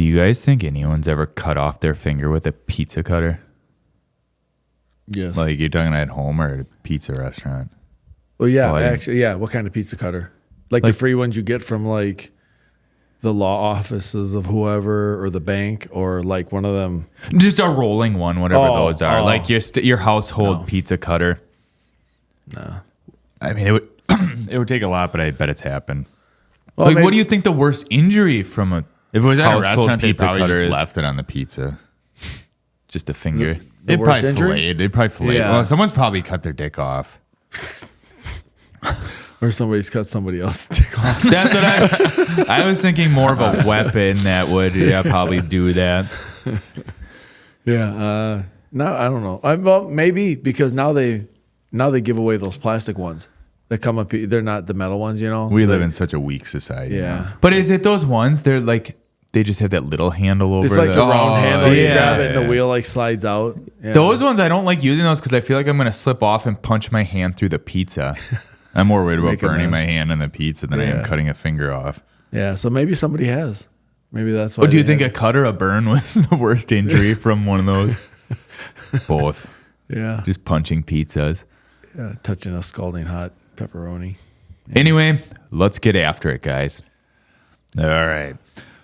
Do you guys think anyone's ever cut off their finger with a pizza cutter? Yes. Like you're talking at home or at a pizza restaurant? Well, yeah, actually, yeah. What kind of pizza cutter? Like the free ones you get from like the law offices of whoever or the bank or like one of them. Just a rolling one, whatever those are. Like your household pizza cutter. No. I mean, it would take a lot, but I bet it's happened. Well, like, what do you think the worst injury from a If it was at a household restaurant, they pizza probably cutter just is? left it on the pizza. Just a finger. The worst injury? They'd probably fillet. Yeah. Well, someone's probably cut their dick off. Or somebody's cut somebody else's dick off. That's what I was thinking more of a weapon that would probably do that. Yeah. No, I don't know. Well, maybe because now they give away those plastic ones that come up. They're not the metal ones, you know. We live in such a weak society. Yeah. Now. But is it those ones? They're like they just have that little handle over. It's like the round handle. You yeah. grab it and the wheel like slides out. Yeah. Those ones I don't like using those because I feel like I'm gonna slip off and punch my hand through the pizza. I'm more worried about Make a burning mess. my hand on the pizza than I am cutting a finger off. Yeah. So maybe somebody has. Maybe that's why. Oh, do you they think have a cut or a burn was the worst injury from one of those? Both. Yeah. Just punching pizzas. Yeah. Touching a scalding hot pepperoni. Anyway, let's get after it, guys. All right.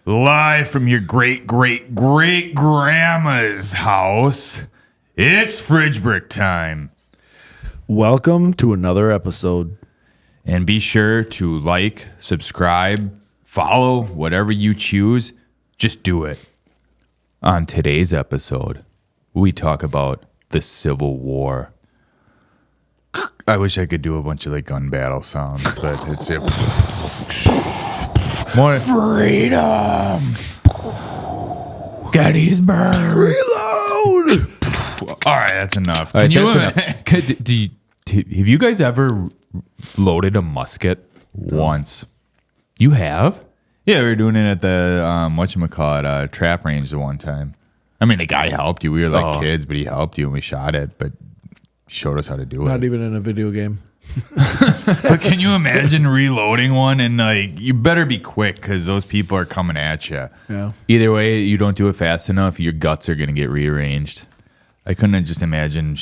Live from your great grandma's house, it's fridge brick time. Welcome to another episode. And be sure to like, subscribe, follow, whatever you choose. Just do it. On today's episode, we talk about the Civil War. I wish I could do a bunch of like gun battle sounds, but it's More freedom. Gettysburg. Reload! All right, that's enough. All right, Can you that's enough. Have you guys ever loaded a musket? once? You have? Yeah, we were doing it at the whatchamacallit, trap range the one time. I mean, the guy helped you. We were like kids, but he helped you and we shot it, but showed us how to do Not it. even in a video game. But can you imagine reloading one and like you better be quick because those people are coming at you. Yeah. Either way, you don't do it fast enough, your guts are going to get rearranged. I couldn't just imagine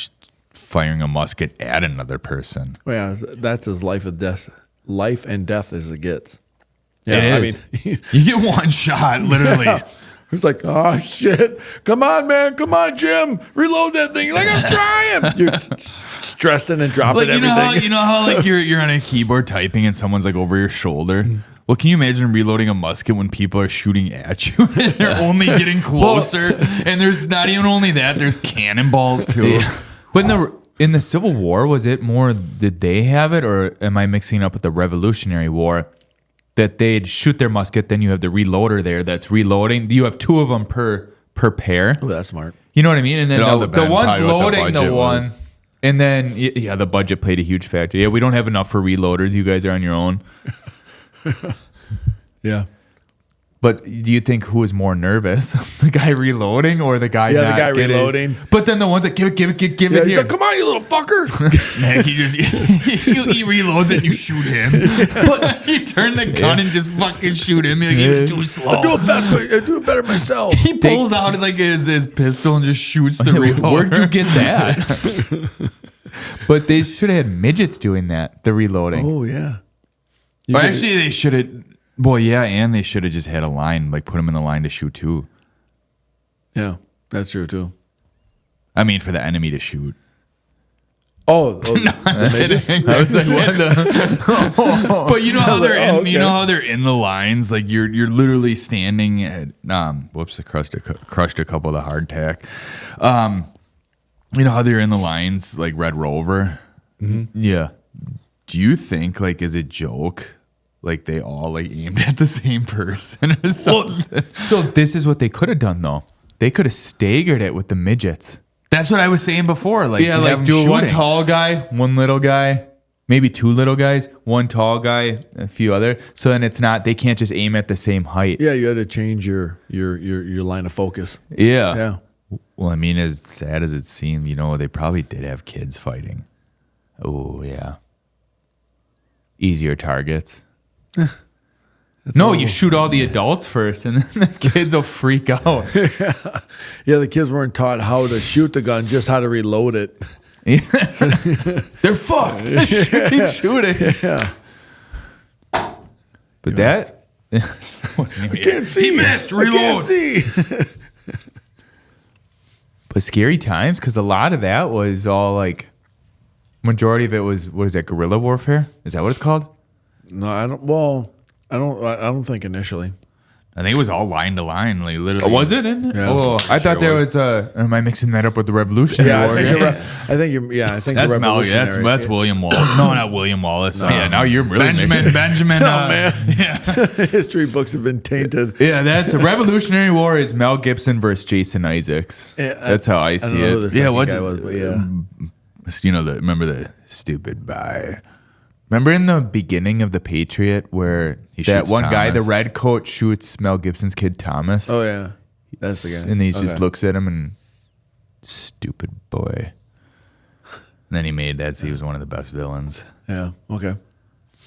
firing a musket at another person. Well, yeah, that's as life and death as it gets. It I is. mean, You get one shot, literally. it's like, oh shit! Come on, man! Come on, Jim! Reload that thing! Like I'm trying. You're stressing and dropping Like everything. you know how like you're on a keyboard typing and someone's like over your shoulder. Well, can you imagine reloading a musket when people are shooting at you and they're only getting closer? And there's not even only that, there's cannonballs too. But in the Civil War, was it more, did they have it, or am I mixing it up with the Revolutionary War? That they'd shoot their musket, then you have the reloader there that's reloading. You have two of them per pair. Oh, that's smart. You know what I mean? And then It all the depends one's probably what the loading the budget one. was. And then, yeah, the budget played a huge factor. Yeah, we don't have enough for reloaders. You guys are on your own. Yeah. But do you think who was more nervous? The guy reloading or the guy Yeah, the not guy getting- reloading. But then the ones that give it Yeah, he's he's here. like, come on, you little fucker! Man, he reloads it and you shoot him. But you turn the gun and just fucking shoot him. Like he was too slow. do it fast. I do it better myself. He pulls out like his pistol and just shoots the reloader. Where'd you get that? But they should have had midgets doing that, the reloading. Oh yeah. Well, actually, they should have. Well, yeah, and they should have just had a line, like put him in the line to shoot too. Yeah, that's true too. I mean, for the enemy to shoot. Oh, the midgets? I was like, what the? But you know how they're in. Oh, okay. You know how they're in the lines. Like you're literally standing at. Whoops! I crushed a couple of the hardtack. You know how they're in the lines like Red Rover. Yeah. Do you think like as a joke? Like they all like aimed at the same person or something. So this is what they could have done, though. They could have staggered it with the midgets. That's what I was saying before. Like Yeah, have like them do one shooting. tall guy, one little guy, maybe two little guys, one tall guy, a few other. So then it's not, they can't just aim at the same height. Yeah, you got to change your line of focus. Yeah. Yeah. Well, I mean, as sad as it seemed, you know, they probably did have kids fighting. Oh, yeah. Easier targets. No, you shoot all the adults first, and then the kids will freak out. Yeah, the kids weren't taught how to shoot the gun, just how to reload it. They're fucked. Keep shooting. Yeah. But that wasn't even He missed. Reload. But scary times, because a lot of that was all like, majority of it was, what is that, guerrilla warfare? Is that what it's called? No, I don't. Well, I don't think initially. I think it was all line to line, like literally. Was it? In it? Yeah. Oh, I thought there was. Am I mixing that up with the Revolutionary War? I think you're. Yeah, I think That's the Revolutionary. That's William Wallace. No, not William Wallace. Yeah, now you're really Benjamin. Oh man, history books have been tainted. Yeah, that's a Revolutionary War is Mel Gibson versus Jason Isaacs. Yeah, that's how I see it. Yeah, what's guy was, but yeah. Remember the stupid guy. Remember in the beginning of The Patriot where that one guy, the red coat, shoots Mel Gibson's kid Thomas? Oh, yeah. That's the guy. And he just looks at him and, stupid boy. And then he made that, so he was one of the best villains. Yeah, okay.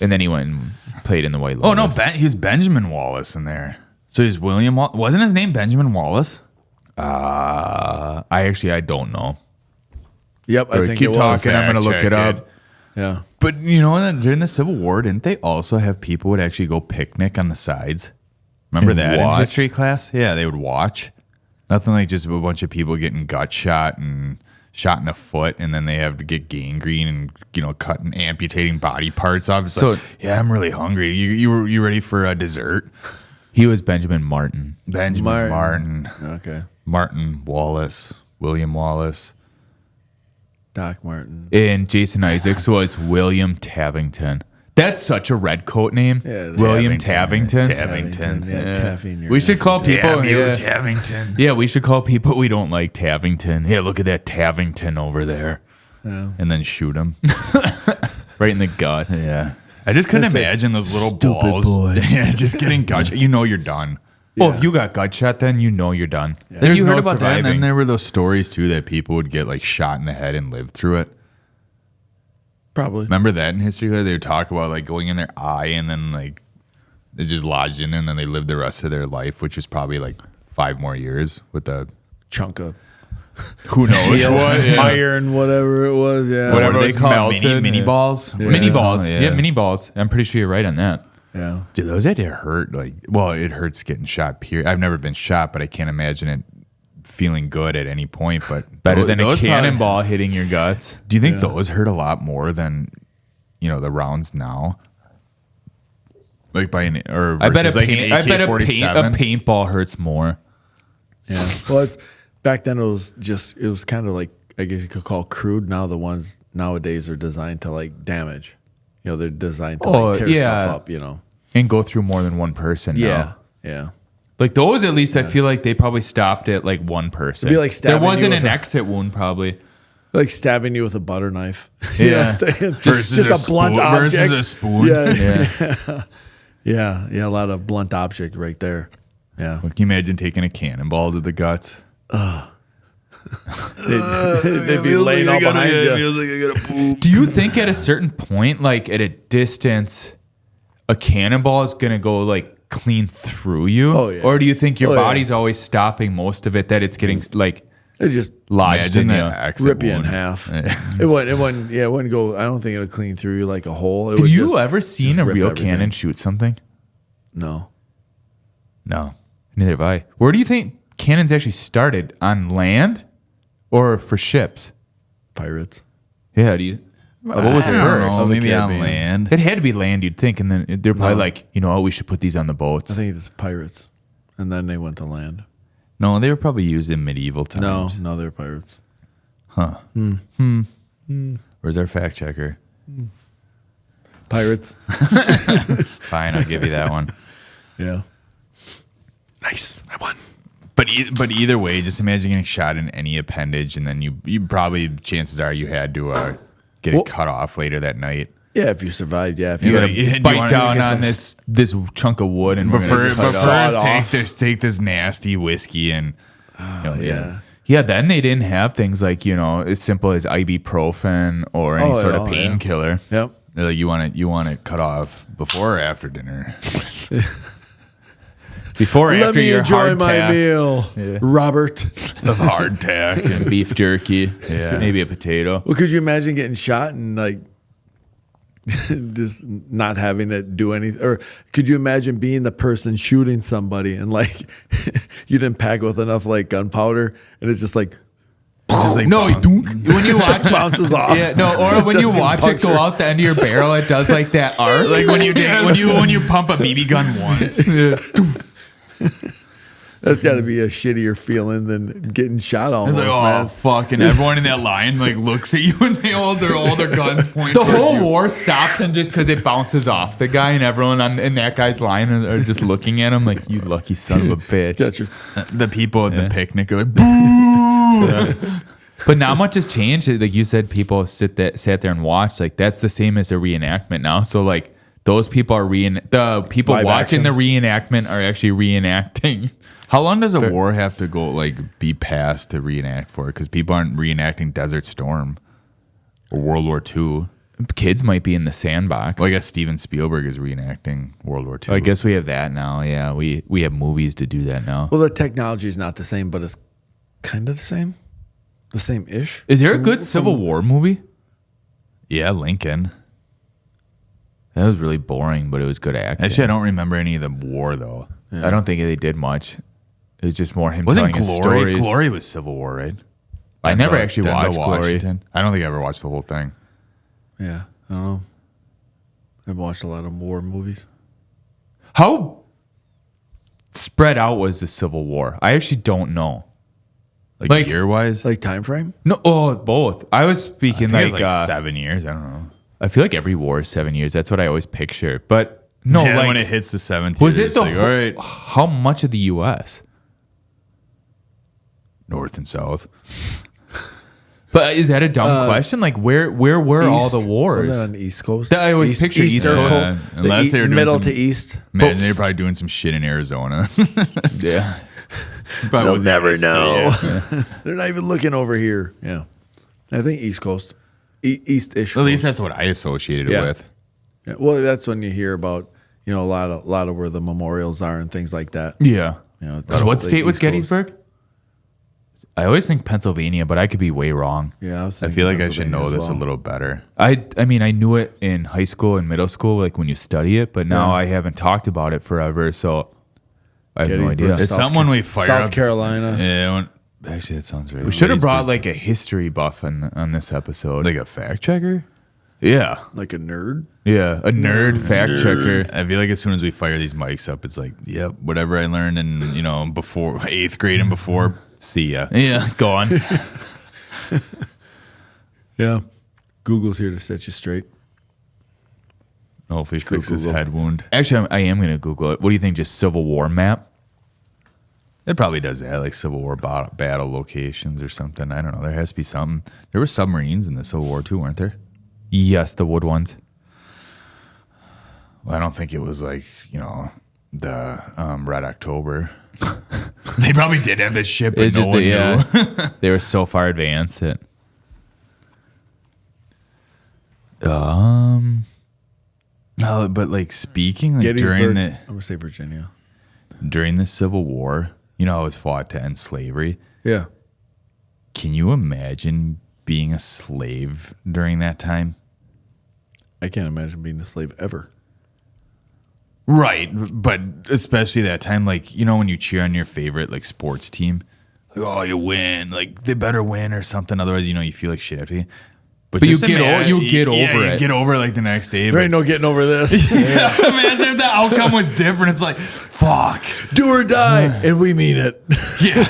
And then he went and played in the White Oh, Lotus. no, he was Benjamin Wallace in there. So he's William Wallace. Wasn't his name Benjamin Wallace? I don't know. Yep, I think keep it talking. was. I'm going to look it up. Yeah. But you know, during the Civil War, didn't they also have people would actually go picnic on the sides? Remember And that watch? in history class? Yeah, they would watch. Nothing like just a bunch of people getting gut shot and shot in the foot, and then they have to get gangrene and cutting, amputating body parts off. It's So- like, yeah, I'm really hungry. You ready for a dessert? He was Benjamin Martin. Benjamin Martin. Okay. Martin Wallace. William Wallace. Doc Martin. And Jason Isaacs was William Tavington. That's such a red coat name. Yeah, William Tavington. Tavington. Yeah, taffy in your We should ass. call people. Yeah. Tavington. Yeah, we should call people we don't like Tavington. Yeah, look at that Tavington over there. Yeah. And then shoot him. Right in the guts. Yeah. I just couldn't That's like, imagine those little stupid balls. boy. Yeah, just getting gut. You're done. Well, if you got gut shot, then you know you're done. Yeah. There's you no heard about that? And surviving. then there were those stories too that people would get like shot in the head and live through it. Probably. Remember that in history? They would talk about like going in their eye and then like they just lodged in there and then they lived the rest of their life, which was probably like 5 more years with the Chunk of who knows what iron, whatever it was. Yeah. whatever they call melted. mini balls. Yeah. Mini balls. Yeah. Yeah, mini balls. I'm pretty sure you're right on that. Yeah. Dude, those had to hurt. Like, well, it hurts getting shot. Period. I've never been shot, but I can't imagine it feeling good at any point. But Better than a those cannonball hitting your guts. Do you think those hurt a lot more than the rounds now? Like by an or I bet a versus like paint, an I bet a AK-47? paintball hurts more. Yeah. Well, back then it was kind of like, I guess you could call crude. Now the ones nowadays are designed to like damage. They're designed to like tear stuff up, And go through more than one person. Yeah. Now. Yeah. Like those, at least I feel like they probably stopped at like one person. It'd be like there stabbing wasn't you an with exit wound, probably. Like stabbing you with a butter knife. Yeah. just a blunt spoon, object. versus a spoon. Yeah. Yeah. A lot of blunt object right there. Yeah. Can you imagine taking a cannonball to the guts? They'd be laying all behind you. Do you think at a certain point, like at a distance, a cannonball is going to go like clean through you? Oh, yeah. Or do you think your Oh, yeah. body's always stopping most of it, that it's getting like It just lodged Imagine in you? that exit rip you in wound. half. It wouldn't go. I don't think it would clean through you like a hole. It Have would you just, ever seen just a rip real everything. cannon shoot something? No. No. Neither have I. Where do you think cannons actually started? On land or for ships? Pirates. Yeah, do you? What was I don't first? know, the maybe on Caribbean. land. It had to be land, you'd think, and then they're probably like, you know what, we should put these on the boats. I think it's pirates. And then they went to land. No, they were probably used in medieval times. No, they're pirates. Where's our fact checker? Pirates. Fine, I'll give you that one. Yeah. Nice. I won. But either way, just imagine getting shot in any appendage, and then you probably chances are you had to get it cut off later that night. Yeah, if you survived, yeah. If You you gotta do you bite wanna down get on some this chunk of wood, and But we're gonna first, just saw it off. take this nasty whiskey and yeah. Yeah, then they didn't have things like, as simple as ibuprofen or any Oh, sort at of all, yeah. painkiller. Yep. Like you want it cut off before or after dinner? Before or Let after me your enjoy hard my tack meal, Robert. Of hardtack and and beef jerky. Yeah. Maybe a potato. Well, could you imagine getting shot and like just not having to do anything? Or could you imagine being the person shooting somebody and like you didn't pack with enough like gunpowder and it's just like No, when you watch it, bounces off. yeah, no, or when you watch it go out the end of your barrel, it does like that arc. like when you pump a BB gun once. That's got to be a shittier feeling than getting shot almost, It's like, oh man. fuck, and everyone in that line like looks at you and they all their guns point. The towards whole you. war stops and just because it bounces off the guy and everyone in that guy's line are just looking at him like, you lucky son of a bitch. Gotcha. The people at the picnic are like, boo. But not much has changed. Like you said, people sat there and watch. Like that's the same as a reenactment now. So like those people are the people Live watching action. the reenactment are actually reenacting. How long does a war have to go like be passed to reenact for? Because people aren't reenacting Desert Storm or World War II. Kids might be in the sandbox. Well, I guess Steven Spielberg is reenacting World War II. I guess we have that now. Yeah, we have movies to do that now. Well, the technology is not the same, but it's kind of the same. The same-ish. Is there a good Civil War movie? Yeah, Lincoln. That was really boring, but it was good acting. Actually, I don't remember any of the war though. I don't think they did much. It was just more him Wasn't telling his Glory? stories. Glory was Civil War, right? I never Denzel- actually Denzel watched Glory. Washington. I don't think I ever watched the whole thing. Yeah, I don't know. I've watched a lot of war movies. How spread out was the Civil War? I actually don't know. Like year wise, Like time frame? No, both. I was speaking like, like 7 years. I don't know. I feel like every war is 7 years. That's what I always picture. But no, Yeah, like when it hits the 17, was it the like, all right, how much of the U.S.? north and south. But is that a dumb question? Like where were all the East- wars? On the East Coast. I always picture East Coast. Yeah, unless they were doing middle some- to east. Man, they're probably doing some shit in Arizona. Yeah. Probably They'll wasn't never east, know. yeah. They're not even looking over here. Yeah, I think East Coast, East-ish. At least coast. that's what I associated it Yeah. with. Yeah, well, that's when you hear about a lot of where the memorials are and things like that. Yeah. You know, So what the state was East Coast. Gettysburg? I always think Pennsylvania, but I could be way wrong. Yeah, I feel like I should know this a little better. I mean, I knew it in high school and middle school, like when you study it, but now I haven't talked about it forever, so I have no Gettysburg, idea. It's something we fire South up. Carolina. Yeah, actually, that sounds right. We should have brought like a history buff on this episode. like a fact checker. yeah, Like a nerd. yeah, a nerd fact checker. I feel like as soon as we fire these mics up, it's like, yep, whatever I learned in before 8th grade and before. See ya. Yeah, go on. Yeah, Google's here to set you straight. Hopefully, Screw fix his Google. head wound. Actually, I am going to Google it. What do you think? Just Civil War map? It probably does that, like Civil War battle locations or something. I don't know. There has to be something. There were submarines in the Civil War too, weren't there? Yes, the wood ones. Well, I don't think it was like the Red October. They probably did have this ship, but It's no just one knew. yeah, they were so far advanced that. No, but like speaking like Gettysburg. during I'm gonna say Virginia. the Civil War, how it was fought to end slavery. Yeah, Can you imagine being a slave during that time? I can't imagine being a slave ever. Right, but especially that time, like when you cheer on your favorite like sports team, like oh you win, like they better win or something. Otherwise, you feel like shit after you. But you just get imagine- over you it. get over it like the next day. There ain't no getting over this. Imagine if the outcome was different. It's like fuck, Do or die, and we mean it. yeah,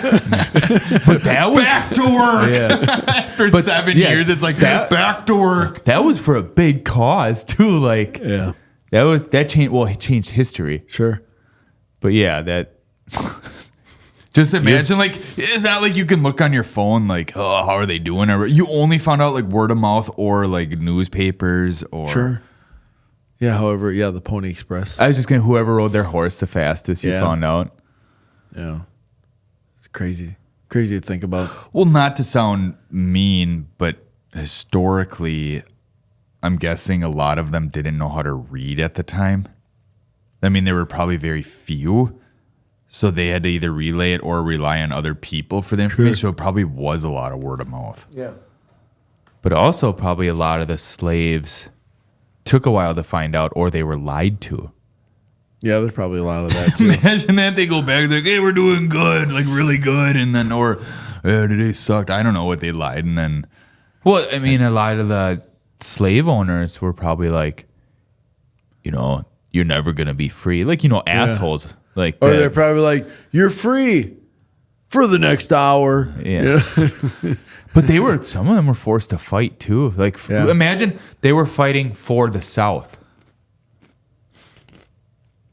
But that was back to work. yeah, After But, 7 yeah, years, it's like that- back to work. that was for a big cause too. Like Yeah, that changed. Well, it changed history. sure. But yeah, that Just imagine, like, it's not like you can look on your phone, like, oh, how are they doing? Or you only found out, like, word of mouth or, like, newspapers or. Sure. Yeah, however, the Pony Express. I was just gonna whoever rode their horse the fastest. You Yeah. found out. Yeah. It's crazy. Crazy to think about. Well, not to sound mean, but historically, I'm guessing a lot of them didn't know how to read at the time. I mean, there were probably very few. So they had to either relay it or rely on other people for the information. So it probably was a lot of word of mouth. Yeah. But also probably a lot of the slaves took a while to find out, or they were lied to. Yeah, there's probably a lot of that too. Imagine that they go back like, hey, we're doing good, like really good. And then, or today sucked. I don't know what they lied. And then, Well, I mean, a lot of the slave owners were probably like, you know, you're never going to be free. Like, you know, assholes. Like Or that. they're probably like, you're free for the next hour. Yeah. But some of them were forced to fight too. Like, imagine they were fighting for the South.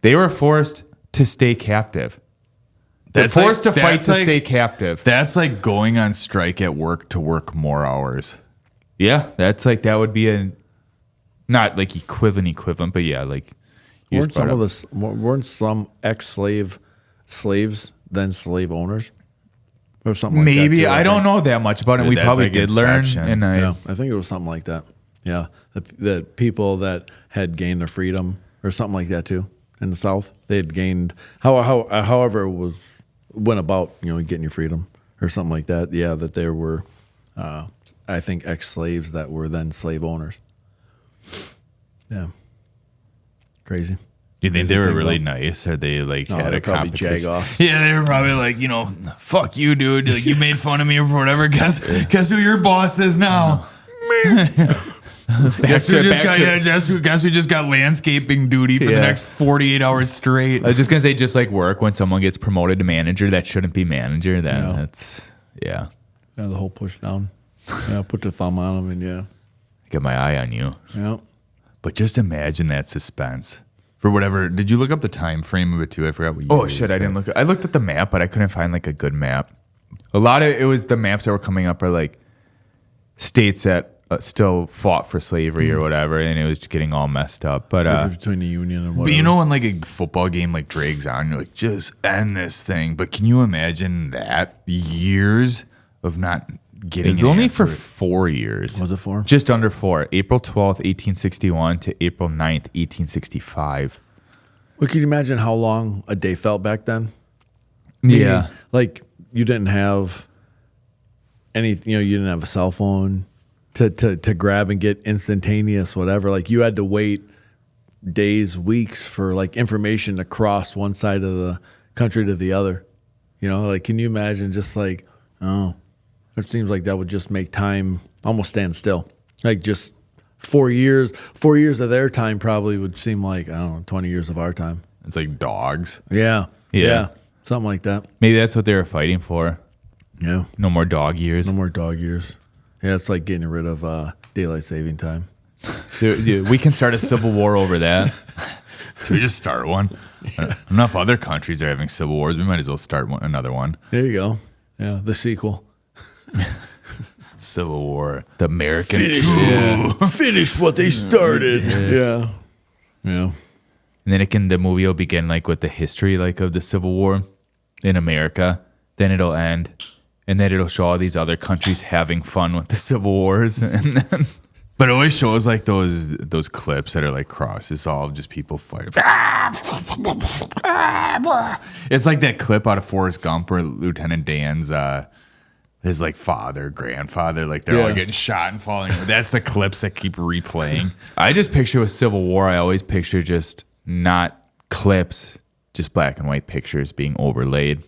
They were forced to stay captive. They're forced to fight to stay captive. That's like going on strike at work to work more hours. Yeah, that would be not like equivalent, but yeah, like. Weren't some slaves then slave owners? Or something like that. Maybe too, I don't know that much about it. Yeah, We that's probably like did learn, Inception. and I think it was something like that. Yeah, the people that had gained their freedom or something like that too in the South, they had gained however it went about, you know, getting your freedom or something like that. Yeah, that there were, I think, ex-slaves that were then slave owners. Yeah, crazy. Do you think Crazy they were thing, really though. nice, or they like No, had they're a probably competition? jag-offs. Yeah, they were probably like, you know, fuck you, dude. Like, you made fun of me or whatever. Guess who your boss is now? Guess who just got landscaping duty for the next 48 hours straight? I was just gonna say, just like work, when someone gets promoted to manager, that shouldn't be manager. That's Yeah, the whole push down. Yeah, put the thumb on them and yeah. Get my eye on you. Yeah. But just imagine that suspense for whatever. Did you look up the time frame of it too? I forgot what you. Oh shit, I didn't look. I looked at the map, but I couldn't find like a good map. A lot of it was the maps that were coming up are like states that still fought for slavery or whatever, and it was getting all messed up. But Between the Union and But whatever. you know, when like a football game like drags on, you're like, just end this thing. But can you imagine that years of not getting? it was an only answer? for 4 years. Was it 4? Just under 4. April 12th, 1861 to April 9th, 1865. Well, can you imagine how long a day felt back then? Yeah. Meaning, like you didn't have any, you know, you didn't have a cell phone to grab and get instantaneous whatever. Like you had to wait days, weeks for like information to cross one side of the country to the other. You know, like can you imagine just like, oh, it seems like that would just make time almost stand still. Like just 4 years of their time probably would seem like, I don't know, 20 years of our time. It's like dogs. Yeah. Yeah. Something like that. Maybe that's what they were fighting for. Yeah. No more dog years. No more dog years. Yeah, it's like getting rid of daylight saving time. Dude, we can start a civil war over that. Should we just start one? Enough other countries are having civil wars. We might as well start another one. There you go. Yeah, the sequel. Civil War. The Americans. Finish what they started. Yeah. Yeah. And then the movie will begin like with the history like of the Civil War in America. Then it'll end, and then it'll show all these other countries having fun with the Civil Wars. And then But it always shows like those clips that are like crosses, all just people fighting. It's like that clip out of Forrest Gump where Lieutenant Dan's his like father, grandfather, like they're all getting shot and falling. That's the clips that keep replaying. I just picture with Civil War, I always picture just not clips, just black and white pictures being overlaid.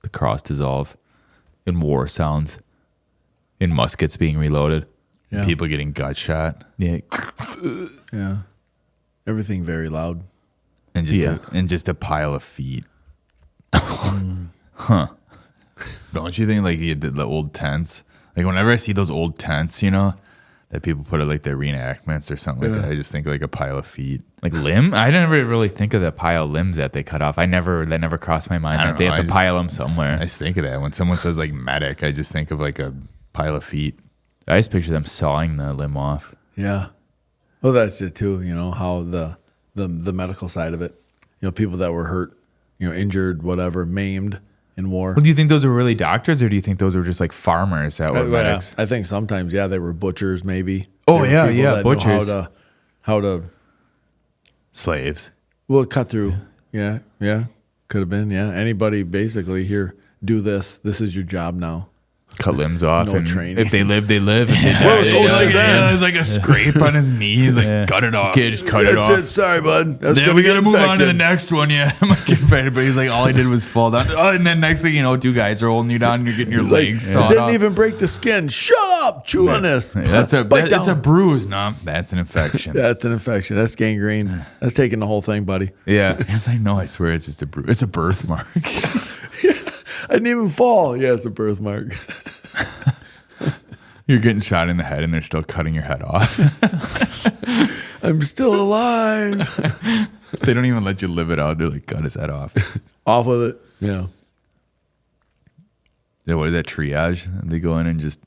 The cross dissolve, and war sounds, and muskets being reloaded. Yeah. People getting gut shot. Yeah. Yeah. Everything very loud. And just a pile of feet. Huh. Don't you think like the old tents? Like whenever I see those old tents, you know, that people put at like their reenactments or something like that, I just think of like a pile of feet. Like limb? I never really think of the pile of limbs that they cut off. That never crossed my mind. I That don't they know, have to pile them somewhere. I just think of that when someone says like medic, I just think of like a pile of feet. I just picture them sawing the limb off. Yeah. Well, that's it too. You know how the medical side of it. You know, people that were hurt, you know, injured, whatever, maimed. in war. Well, do you think those were really doctors, or do you think those were just like farmers that were medics? I think sometimes, they were butchers, maybe. Oh, They were yeah, people yeah, that knew butchers. How to Slaves. cut through. Yeah, could have been. Yeah, anybody basically here. Do this. This is your job now. Cut limbs off. No and training. If they live, they live. If they die, Where was they OSHA die. then? There's like a scrape on his knee. He's like, Yeah. cut it off. Okay, just cut it That's off. it. Sorry, bud. That's Yeah, gonna we get got to move on to the infected. next one. Yeah, I'm like infected, but he's like, all I did was fall down. Oh, and then next thing you know, two guys are holding you down, and you're getting your Like, legs it sawed didn't off. even break the skin. Shut up. Chew on this. That's a Bite it's a down. bruise. No, that's an infection. That's an infection. That's gangrene. That's taking the whole thing, buddy. Yeah. It's like, no, I swear, it's just a bruise. It's a birthmark. I didn't even fall. Yeah, it's a birthmark. You're getting shot in the head, and they're still cutting your head off. I'm still alive. They don't even let you live it out. They're like, cut his head off. Off with it. Yeah. Yeah, what is that, triage? They go in and just,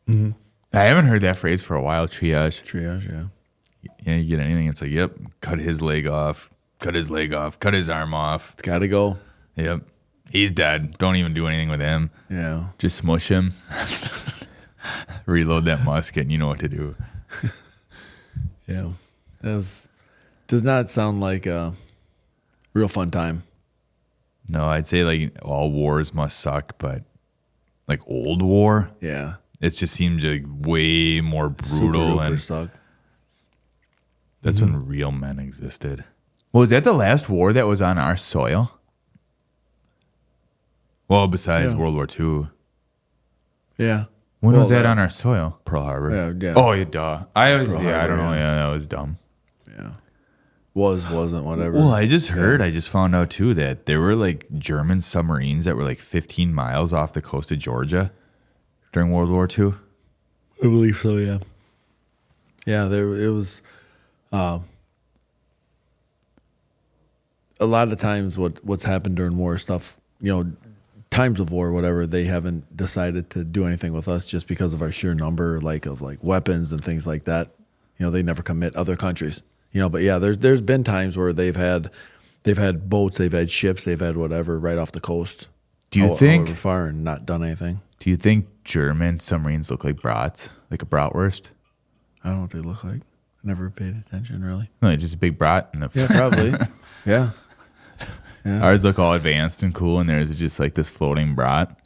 I haven't heard that phrase for a while. Triage. Triage, yeah. yeah, you get anything. It's like, yep, cut his leg off, cut his leg off, cut his arm off. It's got to go. Yep, he's dead. Don't even do anything with him. Yeah. Just smush him. Reload that musket, and you know what to do. Yeah. Does not sound like a real fun time. No, I'd say like all wars must suck, but like old war, Yeah. it just seems like way more Super brutal, duper and suck. that's when real men existed. Was that the last war that was on our soil? Well, besides Yeah. World War II, Yeah. When Well, was that that- on our soil? Pearl Harbor. Yeah. Yeah. Oh, yeah, duh. I was, Pearl I Harbor, don't know. yeah. Yeah, that was dumb. Yeah. Wasn't, whatever. Well, I just heard, I just found out too that there were like German submarines that were like 15 miles off the coast of Georgia during World War II. I believe so, yeah. Yeah, it was a lot of times what's happened during war stuff, times of war, whatever, they haven't decided to do anything with us just because of our sheer number, of weapons and things like that. They never commit other countries. But yeah, there's been times where they've had boats, they've had ships, they've had whatever right off the coast. Do you think? However far and not done anything? Do you think German submarines look like brats, like a bratwurst? I don't know what they look like. I never paid attention really. No, just a big brat. And Yeah, probably. Yeah. Ours look all advanced and cool, and theirs is just like this floating brat.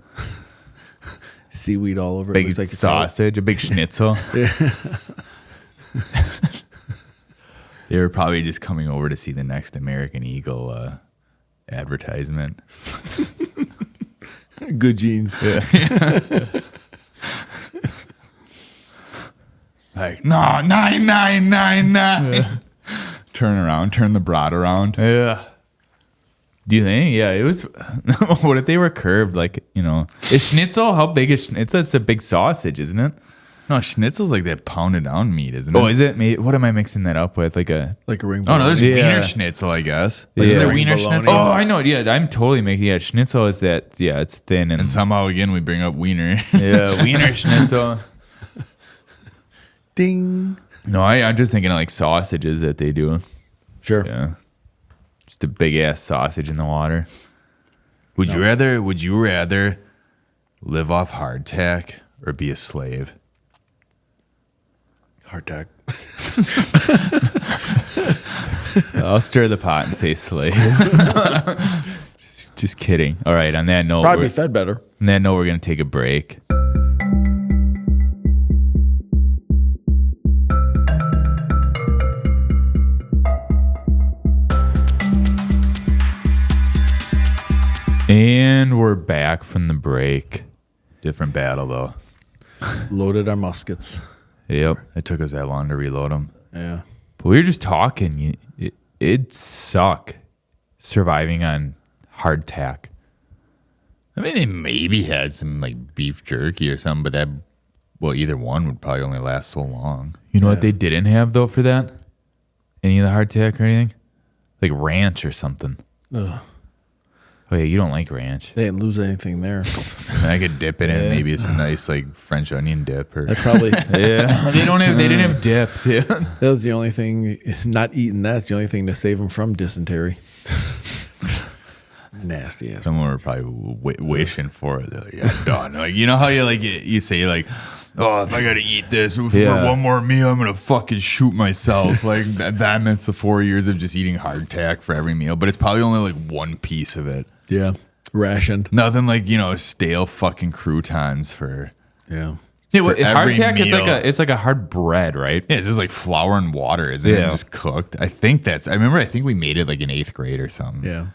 Seaweed all over it. Big Looks like a sausage, a big schnitzel. They were probably just coming over to see the next American Eagle advertisement. good genes. Like, no, 9999. Turn around, turn the brat around. Yeah. Do you think? Yeah, it was. What if they were curved? Is schnitzel, how big is schnitzel? It's a big sausage, isn't it? No, schnitzel's like that pounded down meat, isn't it? Oh, is it? What am I mixing that up with? Like a. Like a ring. Oh, no, there's Yeah. Wiener Schnitzel, I guess. Yeah. Isn't there Ring Wiener bologna. Schnitzel? Oh, I know. Yeah, I'm totally making. Yeah, schnitzel is that. Yeah, it's thin and. And somehow, again, we bring up Wiener. Yeah, Wiener schnitzel. Ding. No, I'm just thinking of like sausages that they do. Sure. Yeah. Just a big ass sausage in the water. Would you rather live off hardtack or be a slave? Hardtack. I'll stir the pot and say slave. just kidding. All right. On that note, Probably fed better. we're going to take a break. And we're back from the break. Different battle, though. Loaded our muskets. Yep. It took us that long to reload them. Yeah. But we were just talking. It'd suck surviving on hardtack. I mean, they maybe had some like beef jerky or something, but either one would probably only last so long. You know what they didn't have, though, for that? Any of the hardtack or anything? Like ranch or something. Ugh. Oh, yeah, you don't like ranch. They didn't lose anything there. I could dip it in Yeah. maybe some nice like French onion dip or That probably Yeah, they didn't have dips. Yeah. that was the only thing. Not eating that's the only thing to save them from dysentery. Nasty ass. Someone were probably wishing for it. They're like, yeah, done. Like, you know how you say like, oh, if I got to eat this for one more meal, I'm going to fucking shoot myself. Like that meant the 4 years of just eating hardtack for every meal. But it's probably only like one piece of it. Yeah. Rationed. Nothing like, stale fucking croutons for. Yeah. Yeah, for every hardtack, meal. it's like a hard bread, right? Yeah, it's just like flour and water, isn't it? Just cooked. I think we made it like in 8th grade or something. Yeah.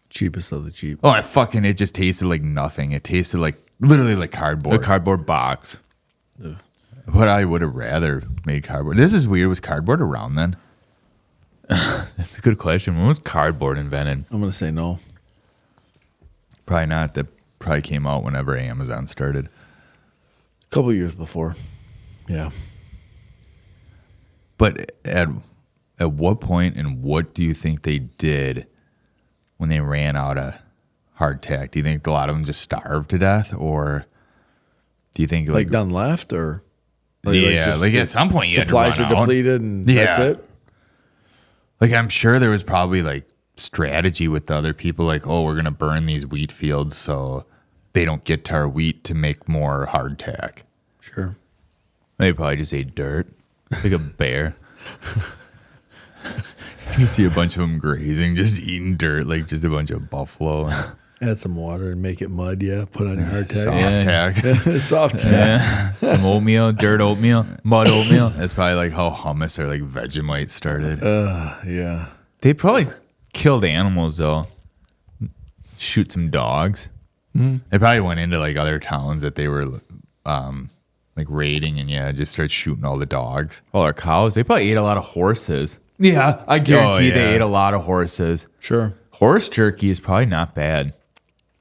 Cheapest of the cheap. Oh, it just tasted like nothing. It tasted like literally like cardboard. A cardboard box. Ugh. But I would have rather made cardboard. This is weird. Was cardboard around then? That's a good question. When was cardboard invented? I'm going to say no. Probably not. That probably came out whenever Amazon started. A couple years before. Yeah. But at what point and what do you think they did when they ran out of hardtack? Do you think a lot of them just starved to death, or do you think Like done left, or? Like at some point you had to run supplies are out. depleted and that's it? Like I'm sure there was probably like strategy with the other people, like, oh, we're gonna burn these wheat fields so they don't get to our wheat to make more hardtack. Sure. They probably just ate dirt, like a bear. You see a bunch of them grazing, just eating dirt, like just a bunch of buffalo. And Add some water and make it mud, yeah. Put on your hardtack. soft tack. Soft tack. Yeah, some oatmeal, dirt oatmeal, mud oatmeal. That's probably like how hummus or like Vegemite started. Yeah. They probably killed animals though. Shoot some dogs. They probably went into like other towns that they were like raiding and just start shooting all the dogs. All our cows. They probably ate a lot of horses. Yeah, I guarantee they ate a lot of horses. Sure. Horse jerky is probably not bad.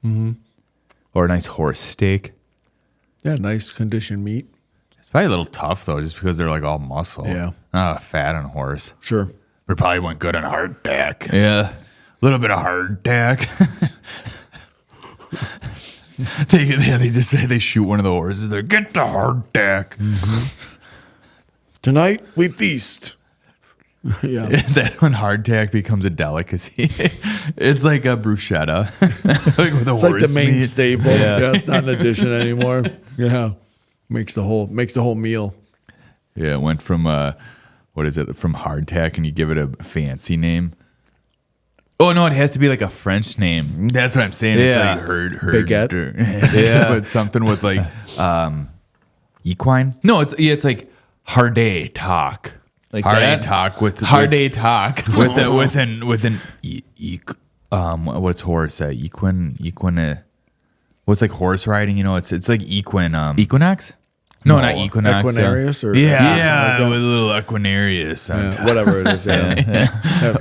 Mm-hmm. Or a nice horse steak. Yeah, nice conditioned meat. It's probably a little tough though, just because they're like all muscle. Yeah. Fat on horse. Sure. But probably went good on hardtack. Yeah. A little bit of hardtack. They just say they shoot one of the horses. They're get the hardtack. Tonight we feast. Yeah. That's when hardtack becomes a delicacy. It's like a bruschetta, like with a It's horse like the main meat. staple. Yeah. It's not an addition anymore. Yeah. Makes the whole meal. Yeah, it went from from hardtack, and you give it a fancy name. Oh no, it has to be like a French name. That's what I'm saying. Yeah. It's like herd. Baguette. Yeah. But something with like equine. No, it's like harday talk. Like Harday talk with harday talk. with an what's horse? Equine. What's like horse riding? It's like equine. Equinox? No, not equinox. Equinarius or Yeah, something like with a little equinarius on that. top. Whatever it is. Yeah.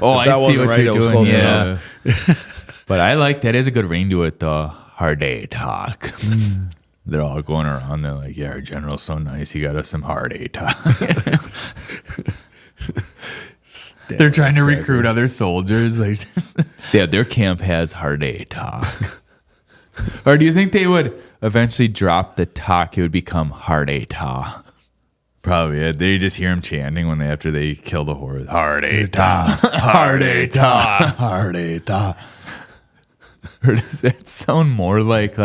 Oh, If that I see wasn't what right, you're it was doing. close Yeah. enough. But I like that is a good ring to it, the harday talk. They're all going around. They're like, "Yeah, our general's so nice. He got us some hard talk." They're trying to recruit other soldiers. Like, Yeah, their camp has harday talk. Or do you think they would eventually drop the talk? It would become harday talk. probably, yeah. They just hear him chanting after they kill the horse. Hard ta, hard ta, hard ta. Or does that sound more like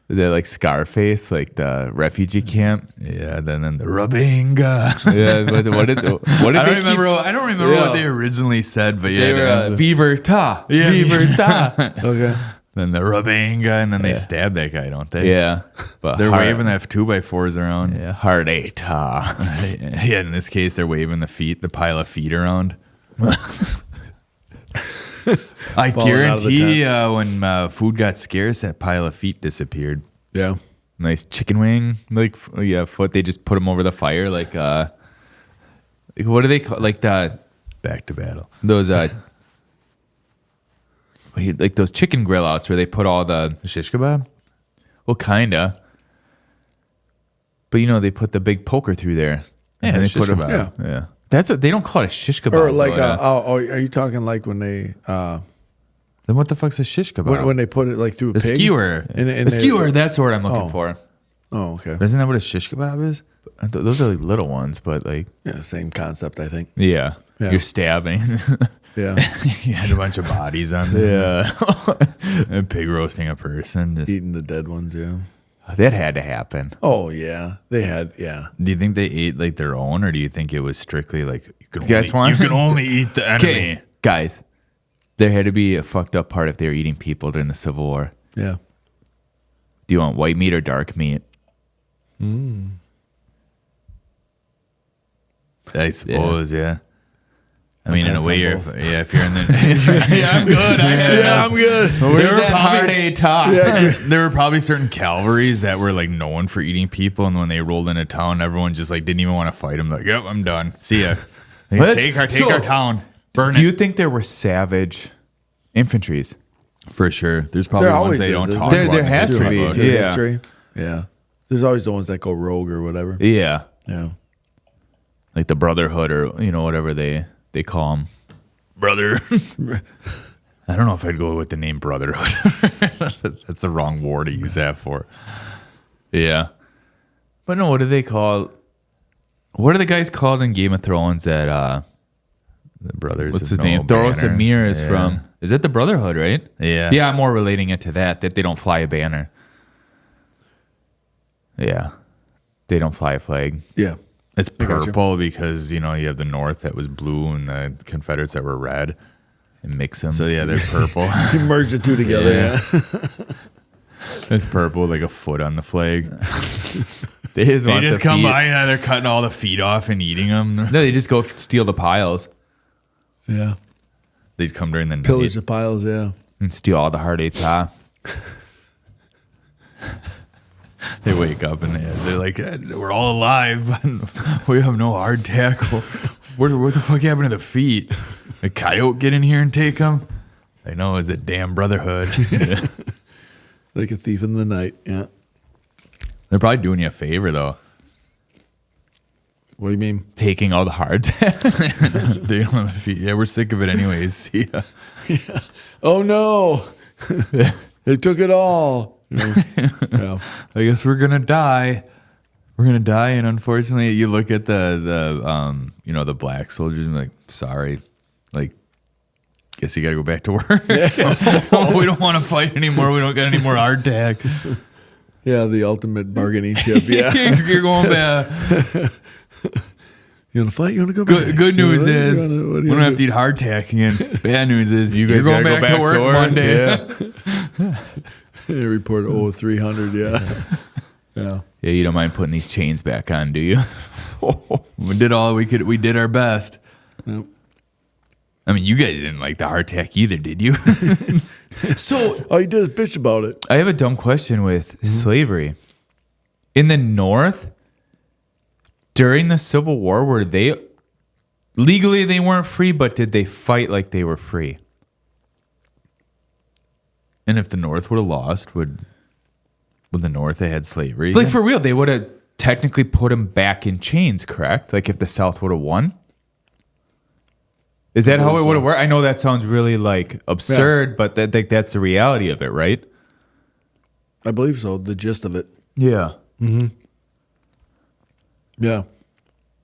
is that like Scarface, like the refugee camp? Yeah, then the Rabinga. Yeah, what did I they don't remember. I don't remember Yeah. what they originally said, but They yeah, were Beaver Ta. Yeah, Beaver Ta. Okay. then the Rabinga, and then they stab that guy, don't they? Yeah. But They're waving that 2x4s around. Yeah, harday ta. Yeah, in this case, they're waving the pile of feet around. I Falling out of the guarantee when food got scarce, that pile of feet disappeared. Yeah. Nice chicken wing, foot. They just put them over the fire, like what do they call, like the Back to battle. those like those chicken grill outs where they put all the Shish kebab? well, kinda, but they put the big poker through there. Yeah, and they shish put 'em- kebab. Yeah, that's what they don't call it a shish kebab. Or like, though, are you talking like when they Then what the fuck's a shish kebab? when they put it like through a the pig? skewer. And a skewer. That's the word I'm looking Oh. for. Oh, okay. Isn't that what a shish kebab is? Those are like little ones, but like Yeah, same concept, I think. yeah. Yeah. You're stabbing. Yeah. You had a bunch of bodies on there. Yeah. A pig roasting a person. Just, Eating the dead ones, yeah. That had to happen. Oh, yeah. They had, yeah. do you think they ate like their own, or do you think it was strictly like you can, guys want- you can only eat the enemy? Okay, guys, there had to be a fucked up part if they were eating people during the Civil War. Yeah. Do you want white meat or dark meat? I suppose, yeah. I mean, in a pass way, on you're, both. if you're in the, yeah, I'm good. I'm good. Where's were that probably- hard A talk? There were probably certain cavalries that were like known for eating people, and when they rolled into town, everyone just like didn't even want to fight them. Like, yep, I'm done. See ya. Like, What? take our So, town. Burn Do it. you think there were savage infantries? For sure. There's probably There ones always they is, don't isn't talk there? about. There in the has to history be. books. There's Yeah. history. Yeah. There's always the ones that go rogue or whatever. Yeah, Yeah. like the Brotherhood or whatever they call them. Brother. I don't know if I'd go with the name Brotherhood. That's the wrong war to use that for. Yeah, but no, what do they call? What are the guys called in Game of Thrones that? The brothers. What's of his no name? Thoros and banner. Mir is Yeah. from. Is that the Brotherhood, right? Yeah. Yeah, I'm more relating it to that they don't fly a banner. Yeah, they don't fly a flag. Yeah. It's gotcha. purple because, you have the North that was blue and the Confederates that were red. And mix them. So, yeah, they're purple. You merge the two together. Yeah. Yeah. It's purple, like a foot on the flag. they just, They want just the come feet. by, yeah, they're cutting all the feet off and eating them. No, they just go steal the piles Yeah. They come during the Pillage night. the piles, yeah. and steal all the hard A top. They wake up and they're like, we're all alive, but we have no hard tackle. What the fuck happened to the feet? A coyote get in here and take them? I know, it's a damn Brotherhood. Like a thief in the night. Yeah. They're probably doing you a favor, though. What do you mean? Taking all the hard. They don't have the feet. Yeah, we're sick of it anyways. See ya. Oh no. They took it all. Yeah. I guess we're gonna die. We're gonna die, and unfortunately, you look at the black soldiers and be like, sorry, like, guess you gotta go back to work. Oh, we don't want to fight anymore. We don't got any more hard tack. Yeah, the ultimate bargaining chip. Yeah. You're going back. You want to fight? You want to go back? Good news is what we do don't you have to eat hard tack again. Bad news is You guys you're going gotta back, go to work Monday. Yeah. They report 300. Yeah. Yeah. Yeah, you don't mind putting these chains back on, do you? We did all we could. We did our best. Yep. I mean, you guys didn't like the hard tack either, did you? So All you did is bitch about it. I have a dumb question with slavery. In the North, during the Civil War, were they legally they weren't free, but did they fight like they were free? And if the North would have lost, would the North have had slavery? Like for real, they would have technically put them back in chains, correct? Like if the South would have won. Is that how it would have worked? I know that sounds really like absurd, but that's the reality of it, right? I believe so. The gist of it. Yeah. Yeah.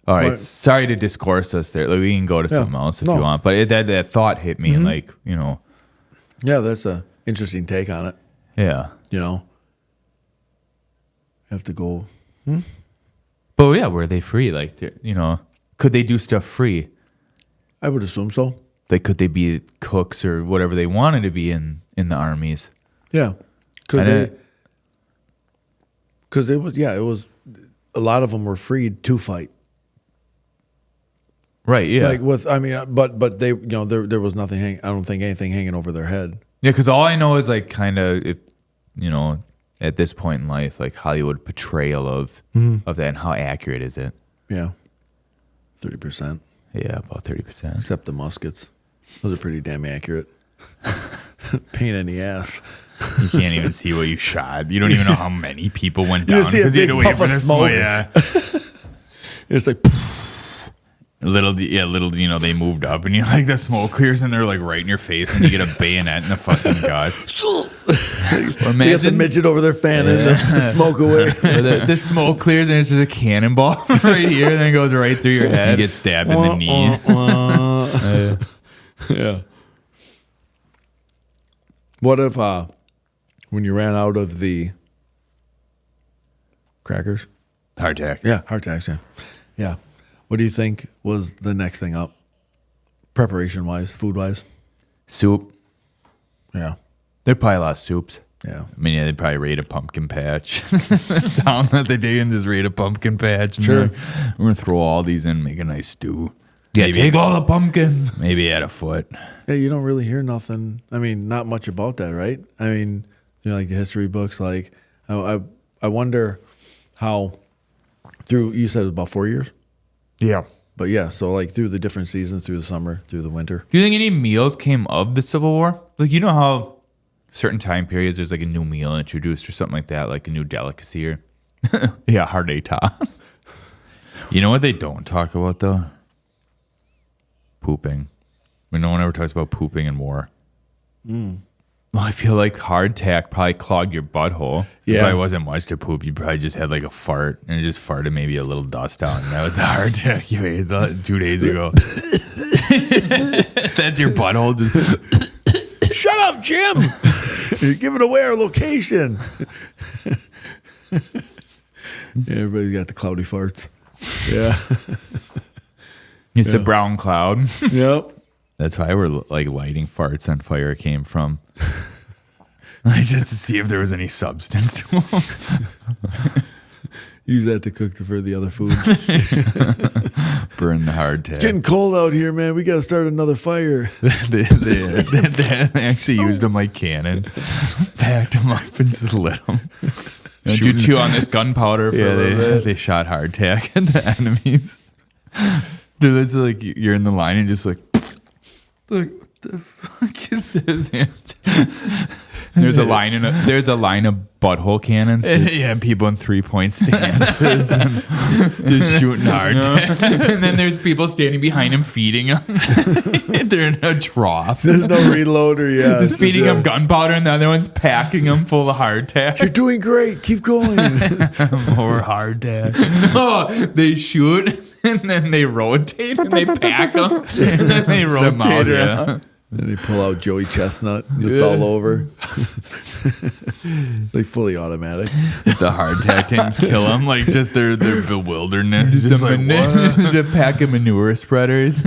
All right. Right. Sorry to discourse us there. Like, we can go to something else if you want. But that thought hit me, like, Yeah, that's a interesting take on it. yeah. You know, have to go. But yeah, were they free? Like, could they do stuff free? I would assume so. Like, could they be cooks or whatever they wanted to be in the armies? Yeah, because And it was a lot of them were freed to fight. Right. Yeah. But they, there was nothing. I don't think anything hanging over their head. Yeah, because all I know is like kind of if at this point in life, like Hollywood portrayal of that and how accurate is it? Yeah, 30%, Yeah, about 30%. except the muskets. Those are pretty damn accurate. Pain in the ass. You can't even see what you shot. You don't even know how many people went You down just see a because you had to big wait puff for of the smoke. smoke. Yeah. It's like, Little, they moved up and you like the smoke clears and they're like right in your face and you get a bayonet in the fucking guts. Or they got the imagine midget over there fanning the smoke away. the smoke clears and it's just a cannonball right here and then it goes right through your You head. get stabbed in the knee. Yeah. What if when you ran out of the crackers? Hardtack. Yeah, hardtacks, yeah. Yeah. What do you think was the next thing up? Preparation wise, food wise? Soup. Yeah. There'd probably a lot of soups. Yeah. I mean, yeah, they'd probably raid a pumpkin patch. Sound that they dig and just raid a pumpkin patch. And Sure. like, we're going to throw all these in and make a nice stew. Yeah, Maybe- take all the pumpkins. Maybe add a foot. Yeah, you don't really hear nothing. I mean, not much about that, right? I mean, like the history books, like I wonder how through, you said it was about 4 years? Yeah. But yeah, so like through the different seasons, through the summer, through the winter. Do you think any meals came of the Civil War? Like, you know how certain time periods there's like a new meal introduced or something like that, like a new delicacy or yeah, hard état. You know what they don't talk about, though? Pooping. I mean, no one ever talks about pooping in war. Well, I feel like hardtack probably clogged your butthole. If Yeah. I wasn't much to poop, you probably just had like a fart and it just farted maybe a little dust out. And that was the hardtack you ate 2 days ago. That's your butthole. Just Shut up, Jim! You're giving away our location. Yeah, everybody's got the cloudy farts. Yeah. It's a brown cloud. Yep. That's why we're like lighting farts on fire came from. Like, just to see if there was any substance to them. Use that to cook for the other food. Burn the hardtack. It's getting cold out here, man. We got to start another fire. they actually used them like cannons. Packed them up and just lit them. Don't you chew on this gunpowder for a little bit? They shot hardtack at the enemies. Dude, it's like you're in the line and just like what the fuck is this? There's a line of butthole cannons. Just- Yeah, people in 3-point stances and just shooting hardtack. and then there's people standing behind him feeding him. They're in a trough. There's no reloader. Yeah. Just feeding him gunpowder, and the other one's packing him full of hardtack. You're doing great. Keep going. More hardtack. Oh, they shoot, and then they rotate, and they pack them, and then they rotate out, around. And they pull out Joey Chestnut. It's all over. Like fully automatic. The hardtack didn't kill them. Like just their bewilderness. Just like, what? The pack of manure spreaders.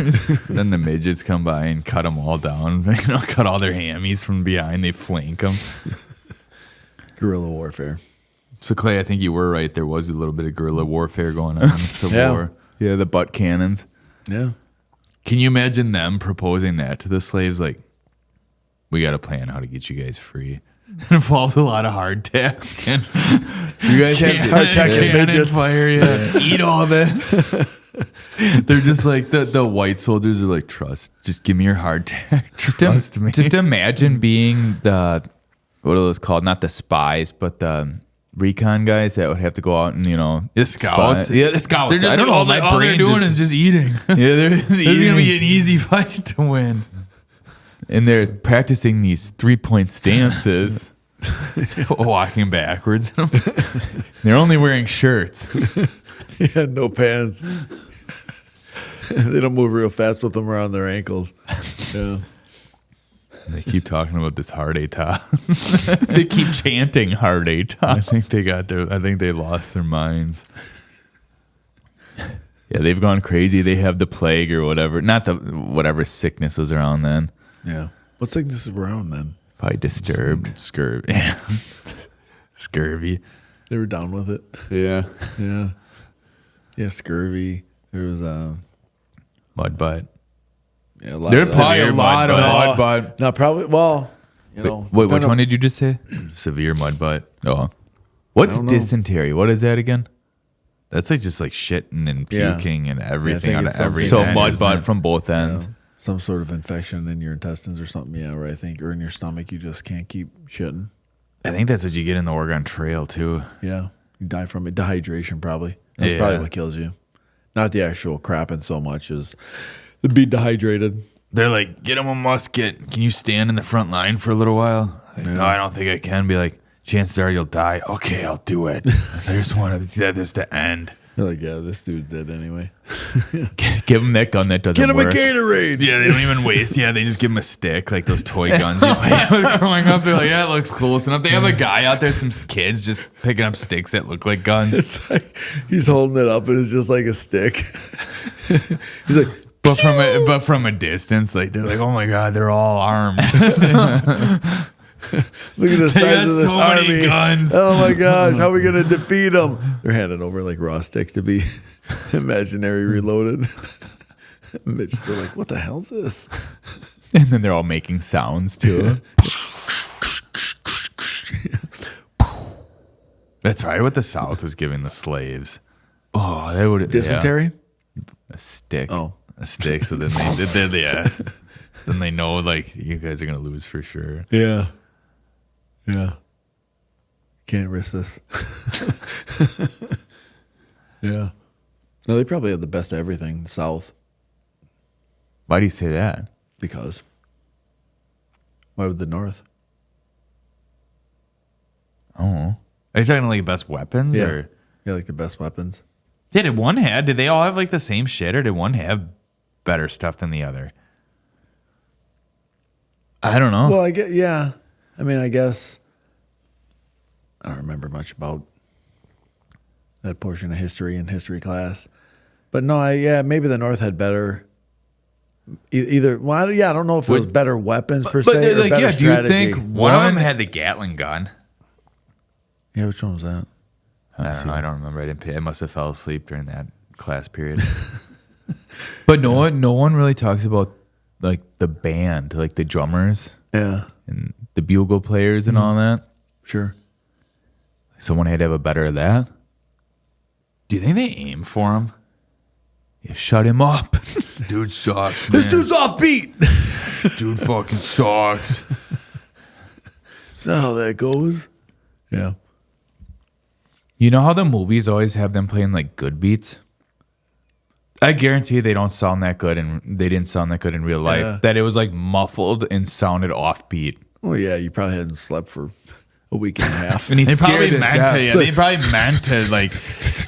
Then the midgets come by and cut them all down. Cut all their hammies from behind. They flank them. Guerrilla warfare. So Clay, I think you were right. There was a little bit of guerrilla warfare going on in the Civil Yeah. War. Yeah, the butt cannons. Yeah. Can you imagine them proposing that to the slaves? Like, we got a plan how to get you guys free. It involves a lot of hardtack. And You guys have Hardtack and cannon midgets. fire. Yeah. Eat all this. They're just like the white soldiers are like, just give me your hardtack. Trust me. Just imagine being the, what are those called? Not the spies, but the recon guys that would have to go out and, The scouts. spy. Yeah, the scouts. They're just I don't like, know. all they're doing is just eating. Yeah, they're just This is eating. gonna be an easy fight to win. And they're practicing these 3-point stances. Walking backwards. They're only wearing shirts. Yeah, no pants. They don't move real fast with them around their ankles. Yeah. They keep talking about this hard état. They keep chanting hard état. I think they lost their minds. Yeah, they've gone crazy. They have the plague or whatever. Not the whatever sickness was around then. Yeah. What sickness is around then? Probably disturbed. Scurvy. Yeah. Scurvy. They were down with it. Yeah. Yeah. Yeah, scurvy. There was Mud butt. yeah, a lot There's of probably a Severe lot of mud mud butt. No, probably wait, Wait, which depending- one did you just say? Severe mud butt. Oh. What's don't know. dysentery? What is that again? That's like just like shitting and Yeah. puking and think everything out it's of every something- So end, mud isn't butt it? from both Yeah, ends. some sort of infection in your intestines or something, yeah, where I think, or in your stomach, you just can't keep shitting. I think that's what you get in the Oregon Trail too. Yeah. You die from it. Dehydration, probably. That's Yeah. probably what kills you. Not the actual crapping so much as the being dehydrated. They're like, get him a musket. Can you stand in the front line for a little while? Like, no, I don't think I can. Be like, chances are you'll die. Okay, I'll do it. I just want to get this to end. You're like, yeah, this dude's dead anyway. Give him that gun that doesn't Get him work. a Gatorade. Yeah, they don't even waste. Yeah, they just give him a stick, like those toy guns you play with growing up. They're like, yeah, it looks close enough. They have a guy out there, some kids just picking up sticks that look like guns. It's like he's holding it up and it's just like a stick. He's like, But from a distance, like they're like, oh my god, they're all armed. look at the size got of this so many army. guns. Oh my gosh, how are we gonna defeat them? They're handing over like raw sticks to be imaginary reloaded. Bitches are like, what the hell's this? And then they're all making sounds too. That's right. What the South was giving the slaves. Oh, they would Dysentery? a stick. Oh. A stick. So then yeah. Then they know like you guys are gonna lose for sure. Yeah. Yeah. Can't risk this. Yeah. No, they probably have the best of everything, South. Why do you say that? Because why would the North? Oh, Are you talking like best weapons Yeah. or? Yeah, like the best weapons. Yeah, did they all have like the same shit or did one have better stuff than the other? I don't know. Well, I get, yeah. I mean, I guess I don't remember much about that portion of history in history class, but no, maybe the North had better. Either, well, I don't know if it was better weapons per se or like, better yeah, do you strategy. think One of them had the Gatling gun. Yeah, which one was that? I don't know. I don't remember. I must have fell asleep during that class period. But no one really talks about like the band, like the drummers Yeah, and the bugle players and all that. sure. Someone had to have a better of that. Do you think they aim for him? Yeah, shut him up. Dude sucks, man. This dude's offbeat. Dude fucking sucks. Is that how that goes? Yeah. You know how the movies always have them playing like good beats? I guarantee they don't sound that good and they didn't sound that good in real life. Yeah. That it was like muffled and sounded offbeat. Well, yeah, you probably hadn't slept for a week and a half. And he's They probably scared meant to. Yeah, death. they probably meant to. Like,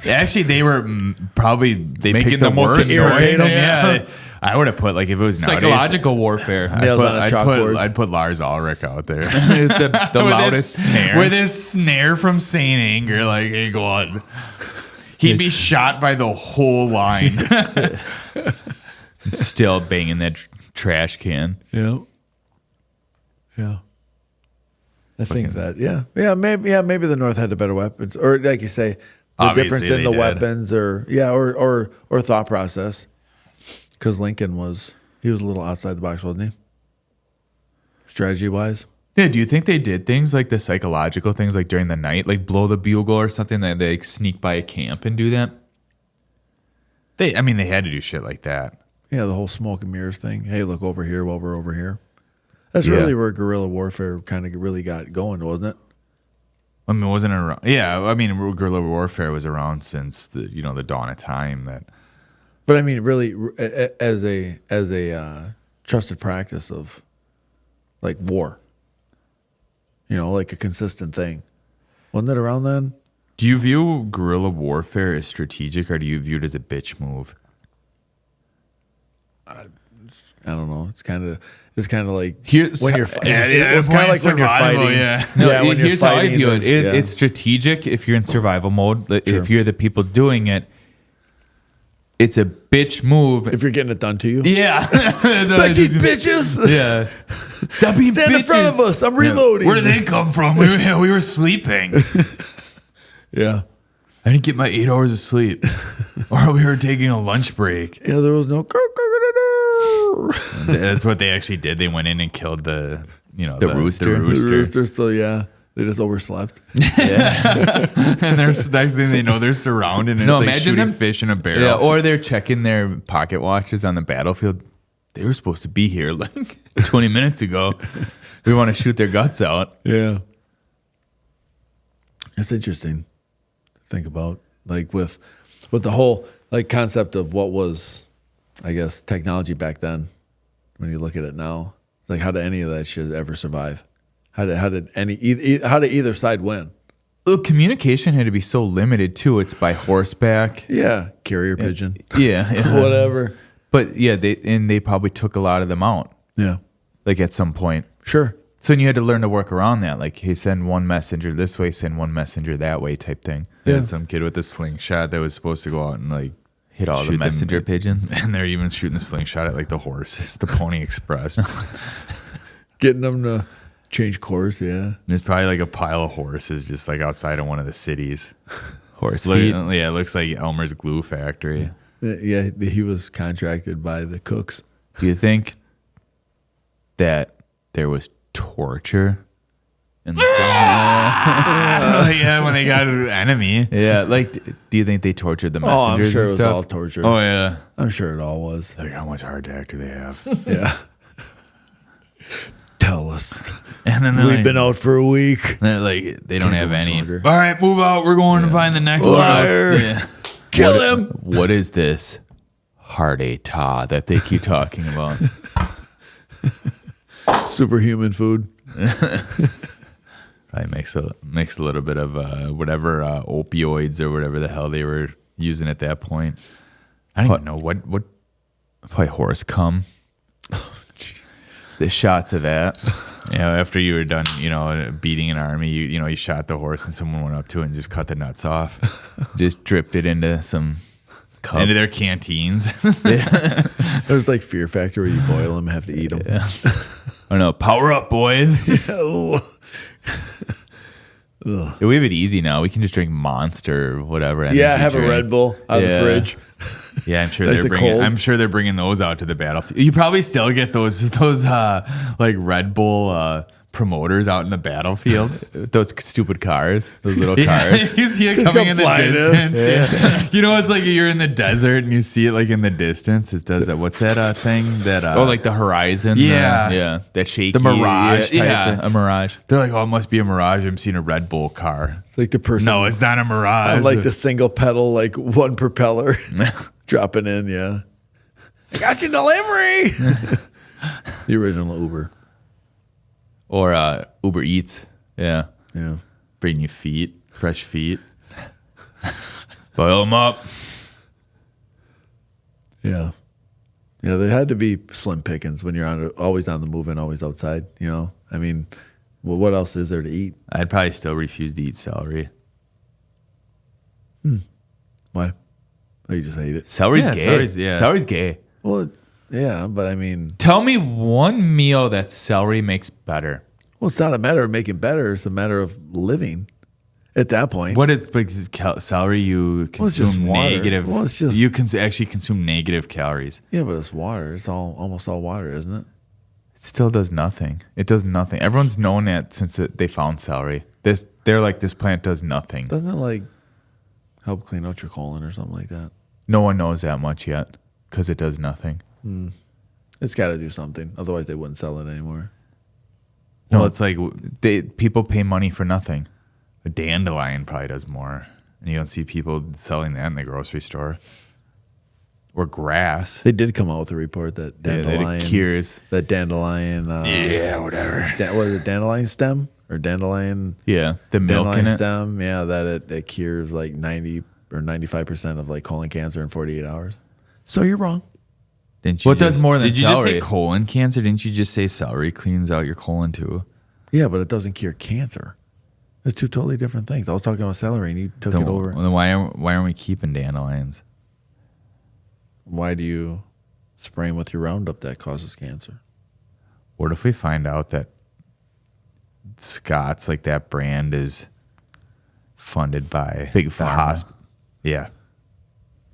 actually, they were probably they Making picked the the most worst to irritate noise. them. Yeah, I would have put like if it was nowadays, Psychological warfare. Nails on a chalkboard. I'd put Lars Ulrich out there. the With loudest his, snare. with his snare from Saint Anger. Like, hey, go on. He'd be shot by the whole line. Still banging that trash can. Yeah. Yeah. I think that, maybe the North had the better weapons, or like you say, the Obviously difference in they the did. weapons, or thought process. Because Lincoln was a little outside the box, wasn't he? Strategy wise. Yeah, do you think they did things like the psychological things like during the night, like blow the bugle or something that they sneak by a camp and do that? They had to do shit like that. Yeah, the whole smoke and mirrors thing. Hey, look over here while we're over here. That's Yeah. really where guerrilla warfare kind of really got going, wasn't it? I mean, wasn't it around? Yeah, I mean, guerrilla warfare was around since the dawn of time. That But I mean, really, as a trusted practice of like war. Like a consistent thing. Wasn't it around then? do you view guerrilla warfare as strategic, or do you view it as a bitch move? I don't know. It's kind of like Here's when you're Yeah, it's kind of like when you're survival, fighting. yeah. No, when you're here's how I fighting, view it. there's- yeah. It's strategic if you're in survival mode. Sure. If you're the people doing it, it's a bitch move. If you're getting it done to you. Yeah. Like these bitches. Yeah. Stop being Stand in front of bitches. us. I'm reloading. Where did they come from? We were sleeping. Yeah. I didn't get my 8 hours of sleep, or we were taking a lunch break. Yeah, there was no. That's what they actually did. They went in and killed the rooster. The rooster still, yeah. They just overslept. And there's next thing they know, they're surrounded and No, it's like imagine shooting them- fish in a barrel. Yeah, or they're checking their pocket watches on the battlefield. They were supposed to be here like 20 minutes ago. We want to shoot their guts out. Yeah. That's interesting to think about. Like with the whole like concept of what was, I guess, technology back then, when you look at it now. Like how did any of that shit ever survive? How did either side win? Well, communication had to be so limited too. It's by horseback. Yeah, carrier pigeon, Yeah. whatever. But yeah, they probably took a lot of them out, Yeah, like at some point. sure. So then you had to learn to work around that. Like, hey, send one messenger this way, send one messenger that way type thing. They Yeah. had some kid with a slingshot that was supposed to go out and like Hit all shoot the them- messenger pigeons. and they're even shooting the slingshot at like the horses, the Pony Express. Getting them to change course. Yeah, There's probably like a pile of horses just like outside of one of the cities. Horse feet. Yeah, it looks like Elmer's glue factory. yeah. He was contracted by the cooks. Do you think that there was torture in the film? Yeah, when they got an enemy. Yeah, like, do you think they tortured the Oh, I'm messengers sure it and was all stuff? torture. Oh yeah. I'm sure it all was. Like how much hardtack do they have? Yeah. Tell us. And then they're We've like, been out for a week. they're like they don't Can't have go much any. longer. All right, move out. We're going to find the next Liar. one. Yeah. Kill What- him. What is this heart etat that they keep talking about? Superhuman food. Probably makes a little bit of whatever opioids or whatever the hell they were using at that point. I don't even know what Probably horse cum. The shots of that. after you were done, beating an army, you shot the horse and someone went up to it and just cut the nuts off Just dripped it into some cup. into their canteens. There's like Fear Factor where you boil them and have to eat them. I don't know. Power up, boys. Yeah, we have it easy now. We can just drink Monster or whatever. energy have a drink. Red Bull out of the Yeah. fridge. Yeah, I'm sure Nice they're and bringing. cold. I'm sure they're bringing those out to the battlefield. You probably still get those like Red Bull promoters out in the battlefield. Those stupid cars. Those little Yeah, cars. you see it Just coming go in the flying in. distance. Yeah. It's like you're in the desert and you see it like in the distance. It does that. What's that thing that? Oh, like the Horizon. Yeah. Yeah. That shaky. The Mirage Yeah, type yeah, thing. a Mirage. They're like, oh, it must be a Mirage. I'm seeing a Red Bull car. It's like the person. No, it's not a Mirage. on like the single pedal, like one propeller dropping in. Yeah. I got your delivery. The original Uber. Or Uber Eats. Yeah. Yeah. bringing you fresh feet. Boil them up. Yeah. Yeah, they had to be slim pickings when you're always on the move and always outside, I mean, well, what else is there to eat? I'd probably still refuse to eat celery. Why? Oh, you just hate it. Celery's Yeah, gay. Celery's gay. Well, yeah, but I mean, Tell me one meal that celery makes better. well, it's not a matter of making better. It's a matter of living at that point. What is because celery? You Well, it's just consume water. negative. Well, it's just- you can actually consume negative calories. Yeah, but it's water. It's almost all water, isn't it? It still does nothing. It does nothing. Everyone's known that since they found celery. They're like, this plant does nothing. Doesn't it like help clean out your colon or something like that? No one knows that much yet because it does nothing. It's got to do something. Otherwise, they wouldn't sell it anymore. No, Well, it's like people pay money for nothing. a dandelion probably does more, and you don't see people selling that in the grocery store. Or grass. They did come out with a report that Yeah, dandelion, that it cures. that dandelion, Yeah, whatever. Was it dandelion stem or dandelion? Yeah, the milk Dandelion in it. stem, yeah, that it cures like 90 or 95% of like colon cancer in 48 hours. So you're wrong. Didn't you What does more than Did you just celery? say colon cancer? Didn't you just say celery cleans out your colon too? Yeah, but it doesn't cure cancer. It's two totally different things. I was talking about celery and you took it over. Then why aren't we keeping dandelions? Why do you spray them with your Roundup that causes cancer? What if we find out that Scott's, like that brand, is funded by Big the Pharma. hospital? Yeah,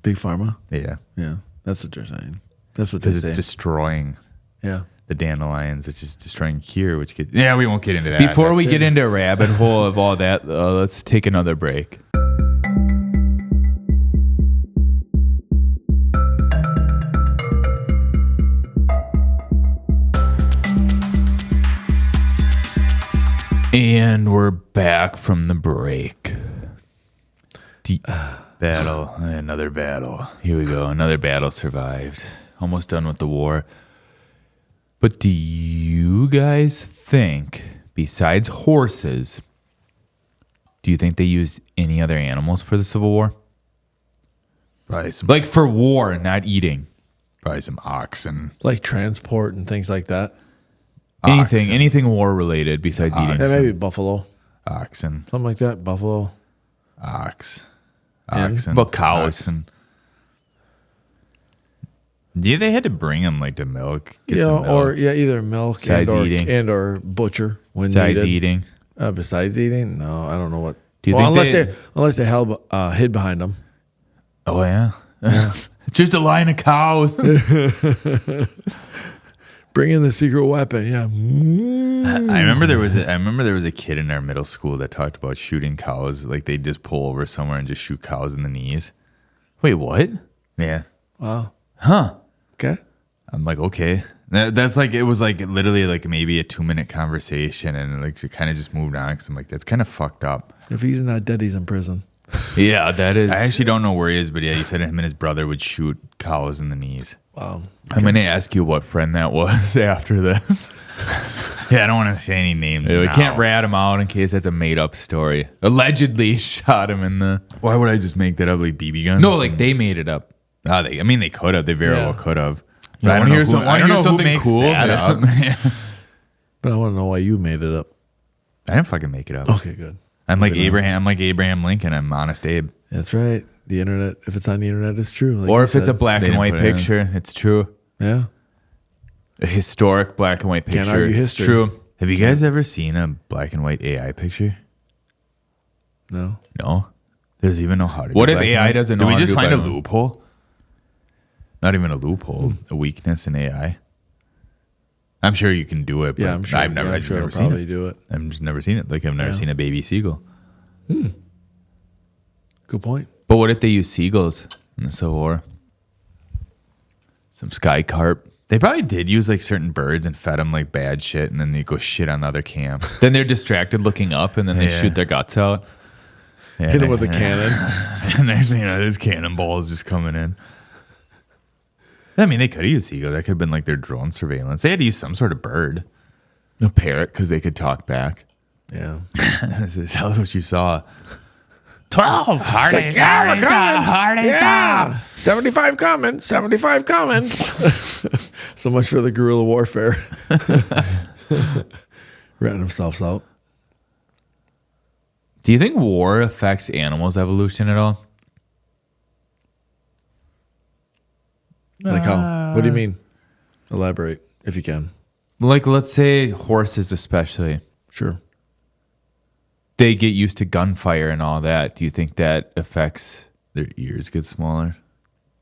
Big Pharma? yeah, Yeah, that's what they're saying. That's what they because say. it's destroying Yeah. the dandelions, which is destroying cure. We won't get into that. Before we That's- get into a rabbit hole of all that, let's take another break. And we're back from the break. another battle. Here we go. Another battle survived. Almost done with the war. But do you guys think, besides horses, Do you think they used any other animals for the Civil War? Probably some, Like for war, not eating. probably some oxen. Like transport and things like that. Anything war related besides eating. Yeah, maybe buffalo. Oxen. Something like that. Buffalo. Oxen. But cows. Oxen. Yeah, they had to bring them like to milk. Get some milk. Or either milk Besides eating. and or butcher when Besides needed. eating. Besides eating? No, I don't know what. Do you think unless they hid behind them. Oh yeah. It's just a line of cows. Bring in the secret weapon. Yeah. I remember there was a kid in our middle school that talked about shooting cows. Like they'd just pull over somewhere and just shoot cows in the knees. Wait, what? Yeah. Wow. Huh. Okay. I'm like, okay. That's like, it was like literally like maybe a 2-minute conversation, and like it kind of just moved on because I'm like, that's kind of fucked up. If he's not dead, he's in prison. Yeah, that is. I actually don't know where he is, but yeah, he said him and his brother would shoot cows in the knees. Wow. I'm going to ask you what friend that was after this. Yeah, I don't want to say any names. We now. can't rat him out in case that's a made up story. Allegedly shot him in the. Why would I just make that up, like BB guns? No, like they made it up. Oh, they could have. They very well could have. I I wanna don't hear know some- who- wanna I don't hear know who something makes cool, that man. up. But I want to know why you made it up. I didn't fucking make it up. Okay, good. I'm like Abraham Lincoln. I'm Honest Abe. That's right. The internet, if it's on the internet, it's true. Like Or you if it's a said. black They and didn't white put it in. picture, it's true. Yeah. A historic black and white Can't picture. argue It's history. true. Have you guys ever seen a black and white AI picture? No. No. There's even no how to. What do if black and AI white? doesn't Did know we how to just do find a black and white? loophole? Not even a loophole. A weakness in AI. I'm sure you can do it. But Yeah, I'm sure. I've never. yeah, I'm I've just sure never it'll seen probably it. do it. I've just never seen it. Like I've never Yeah. seen a baby seagull. Good point. But what if they use seagulls in the Civil War? Some sky carp. They probably did use like certain birds and fed them like bad shit, and then they go shit on the other camp. Then they're distracted looking up and then they Yeah. shoot their guts out. Yeah, Hit him with a cannon. And there's cannonballs just coming in. I mean, they could have used seagulls. That could have been like their drone surveillance. They had to use some sort of bird. A parrot because they could talk back. Yeah. Tell us what you saw. 12. Hardy. Yeah, we're coming. Yeah. 75 coming. 75 coming. So much for the guerrilla warfare. Ratting themselves out. Do you think war affects animals' evolution at all? Like how? What do you mean? Elaborate if you can. Like, let's say horses, especially, Sure. they get used to gunfire and all that. Do you think that affects Their ears get smaller.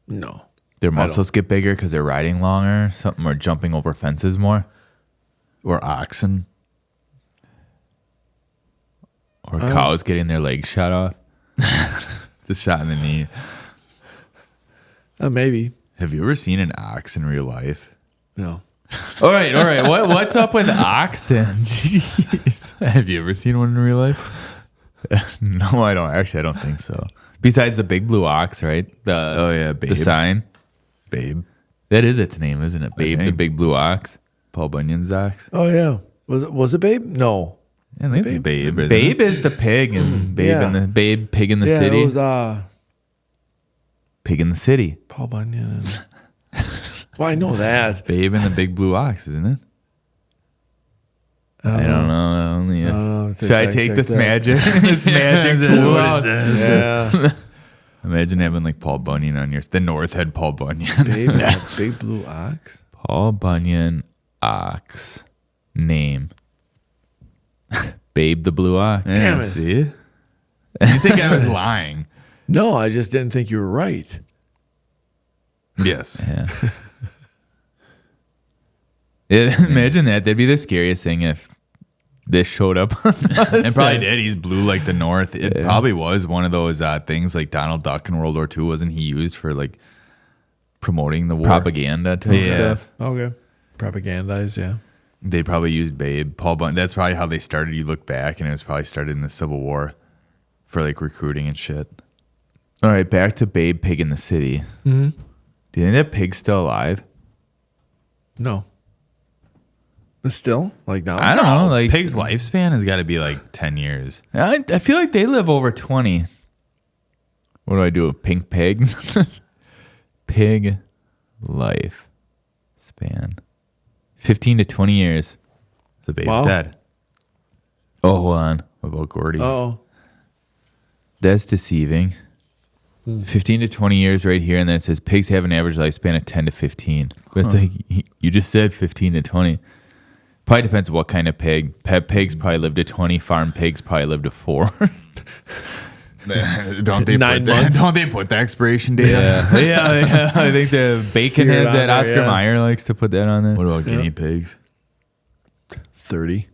No. their muscles get bigger because they're riding longer, or something, or jumping over fences more, Or oxen. or cows getting their legs shot off? Just shot in the knee. Maybe. Have you ever seen an ox in real life? No. All right. What's up with oxen? Jeez. Have you ever seen one in real life? No, I don't. Actually, I don't think so. Besides the big blue ox, right? The Babe. the sign. Babe. That is its name, isn't it? Babe, the think. big blue ox. Paul Bunyan's ox. Oh, yeah. Was it Babe? No. Yeah, I think it's Babe. isn't Babe it? is the pig, and Babe Yeah. and the Babe pig in the Yeah, city. it was Pig in the city. Paul Bunyan. Well, I know that. Babe and the big blue ox, isn't it? I don't know. Only should I fact take check this that. magic? This magic That's tool what it out? says. Yeah. Imagine having like Paul Bunyan on yours. The North had Paul Bunyan. Babe and a big blue ox. Paul Bunyan ox name. Babe the blue ox. Damn it. See? You think I was lying? No, I just didn't think you were right. Yes. Yeah. Yeah, imagine that. That'd be the scariest thing if this showed up. It probably did. He's blue like the North. It probably was one of those things like Donald Duck in World War II. Wasn't he used for like promoting the war? Propaganda type Yeah. stuff. Okay. Propagandized, yeah. They probably used Babe. Paul Bunyan. That's probably how they started. You look back and it was probably started in the Civil War for like recruiting and shit. All right, back to Babe Pig in the City. Mm-hmm. Do you think that pig's still alive? No. But still, like now. I don't know. Like Pig's lifespan has got to be like 10 years. I feel like they live over 20. What do I do? A pink pig? Pig life span. 15 to 20 years. The babe's Wow. dead. Oh, hold on. What about Gordy? Oh, That's deceiving. 15 to 20 years right here. And then it says pigs have an average lifespan of 10 to 15. But it's like, you just said 15 to 20. Probably depends what kind of pig. Pet pigs probably live to 20. Farm pigs probably live to 4. Don't they 9 put the, months? don't they put the expiration date? yeah. I think the bacon Sear it has on that. there, Oscar yeah. Mayer likes to put that on there. What about guinea pigs? 30.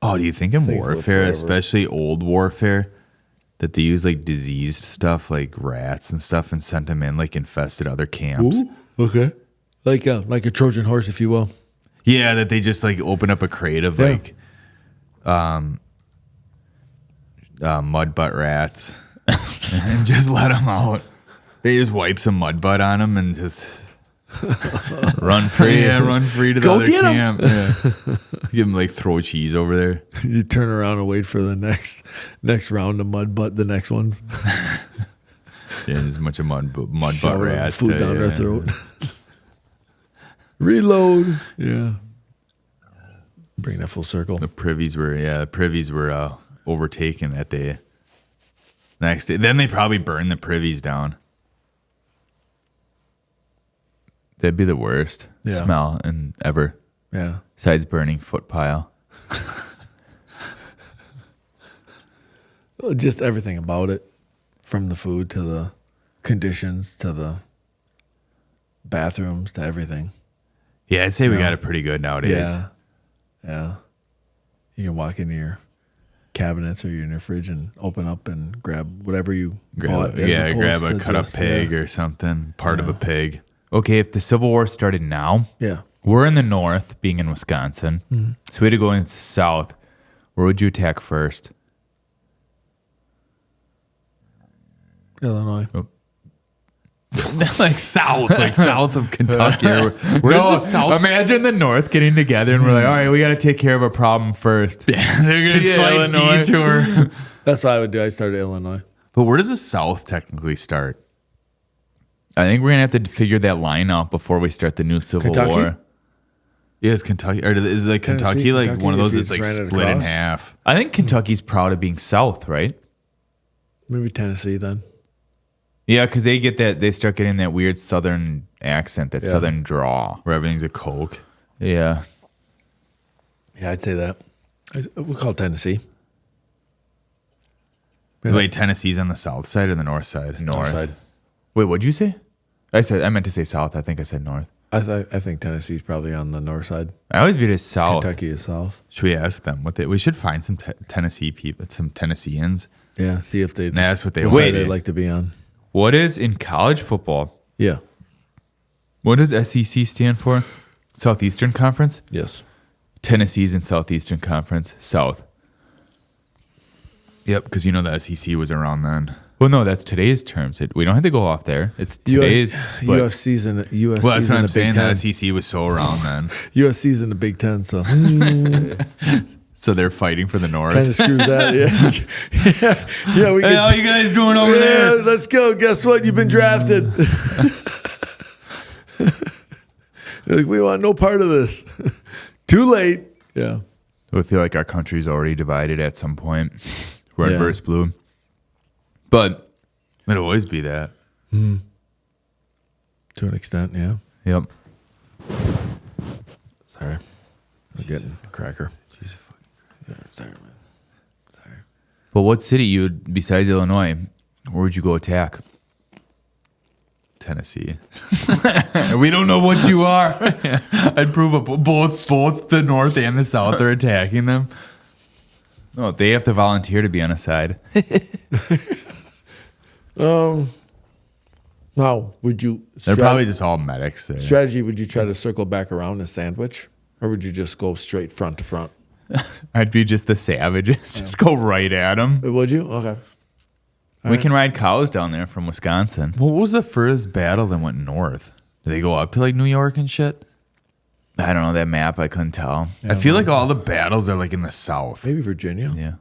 Oh, do you think in Things live warfare, forever. especially old warfare, that they use like diseased stuff like rats and stuff and sent them in like infested other camps? Okay. Like a Trojan horse, if you will. Yeah, that they just like open up a crate of like mud butt rats and just let them out. They just wipe some mud butt on them and just Run free. yeah, run free to the Go other get 'em. camp. Yeah. Give them like throw cheese over there. You turn around and wait for the next round of mud butt, the next ones. Yeah, there's a bunch of mud butt Shower rats. food down their throat. Reload. Yeah. Bring that full circle. The privies were overtaken that day. Next day, then they probably burned the privies down. That'd be the worst Yeah. smell and ever. Yeah. Besides burning foot pile. Well, just everything about it, from the food to the conditions to the bathrooms to everything. Yeah, I'd say we Yeah. got it pretty good nowadays. Yeah. Yeah. You can walk into your cabinets or in your fridge and open up and grab whatever you bought. as Grab opposed a to cut up just, pig yeah. or something, part of a pig. Okay, if the Civil War started now, Yeah. we're in the north, being in Wisconsin. So we had to go into the south. Where would you attack first? Illinois. like south of Kentucky. Where does the south? Imagine the north getting together and we're like, all right, we got to take care of a problem first. They're gonna Yeah, slight Illinois. detour. That's what I would do. I started Illinois. But where does the south technically start? I think we're going to have to figure that line out before we start the new Civil Kentucky? War. Yeah, is Kentucky or is like Kentucky Tennessee, like Kentucky, one of those if you that's like just ran it split in across. half? I think Kentucky's proud of being south, right? Maybe Tennessee then. Yeah, because they get that, they start getting that weird southern accent, that Yeah. southern draw. Where everything's a Coke. Yeah. Yeah, I'd say that. We call it Tennessee. Yeah. Wait, Tennessee's on the south side or the north side? North. Side. Wait, what'd you say? I meant to say south. I think I said north. I think Tennessee's probably on the north side. I always viewed it as south. Kentucky is south. Should we ask them what they? We should find some Tennessee people, some Tennesseans, Yeah, see if they and ask what they what want. side they'd like to be on. What is in college football? Yeah. What does SEC stand for? Southeastern Conference? Yes. Tennessee's in Southeastern Conference. South. Yep, because you know the SEC was around then. Well, no, that's today's terms. We don't have to go off there. It's today's split. UFC's in USC's Well, that's in what I'm the saying. Big Ten. The SEC was so around then, USC's in the Big Ten, so so they're fighting for the north. kind of screws that. Yeah, yeah. We Hey, how can, you guys doing over yeah, there? let's go. Guess what? You've been drafted. They're like, we want no part of this. Too late. Yeah. I feel like our country's already divided at some point. We're in Yeah. versus blue. But, It'll always be that. To an extent, yeah. yep. Sorry. I'm getting a cracker. Sorry, man. Sorry. But what city you would, besides Illinois, where would you go attack? Tennessee. We don't know what you are. I'd prove up both the north and the south are attacking them. No, they have to volunteer to be on a side. Now, would you They're probably just all medics there. strategy? Would you try to circle back around and sandwich, or would you just go straight front to front? I'd be just the savages. Just go right at them. Would you? Okay. We can ride cows down there from Wisconsin. What was the furthest battle that went north? Did they go up to like New York and shit? I don't know that map. I couldn't tell. I feel like all the battles are like in the South. Maybe Virginia. Yeah.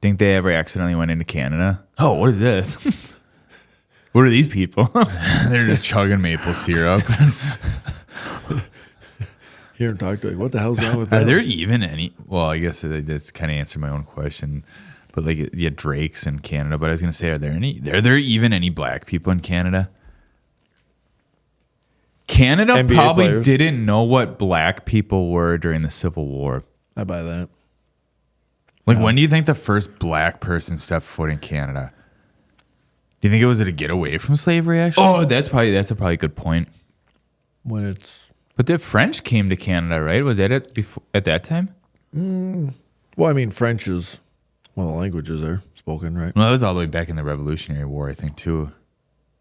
Think they ever accidentally went into Canada? Oh, what is this? What are these people? They're just chugging maple syrup. Here and talk to you. What the hell's wrong with Are that? there even any? Well, I guess I just kind of answered my own question. But like, yeah, Drake's in Canada. But I was gonna say, are there even any black people in Canada? Canada NBA probably players. didn't know what black people were during the Civil War. I buy that. Like, when do you think the first black person stepped foot in Canada? Do you think it was to get away from slavery? Actually, Oh, that's probably a good point. When it's But the French came to Canada, right? Was that it before, at that time? well, I mean, French is one of the languages there spoken, right? well, that was all the way back in the Revolutionary War, I think, too.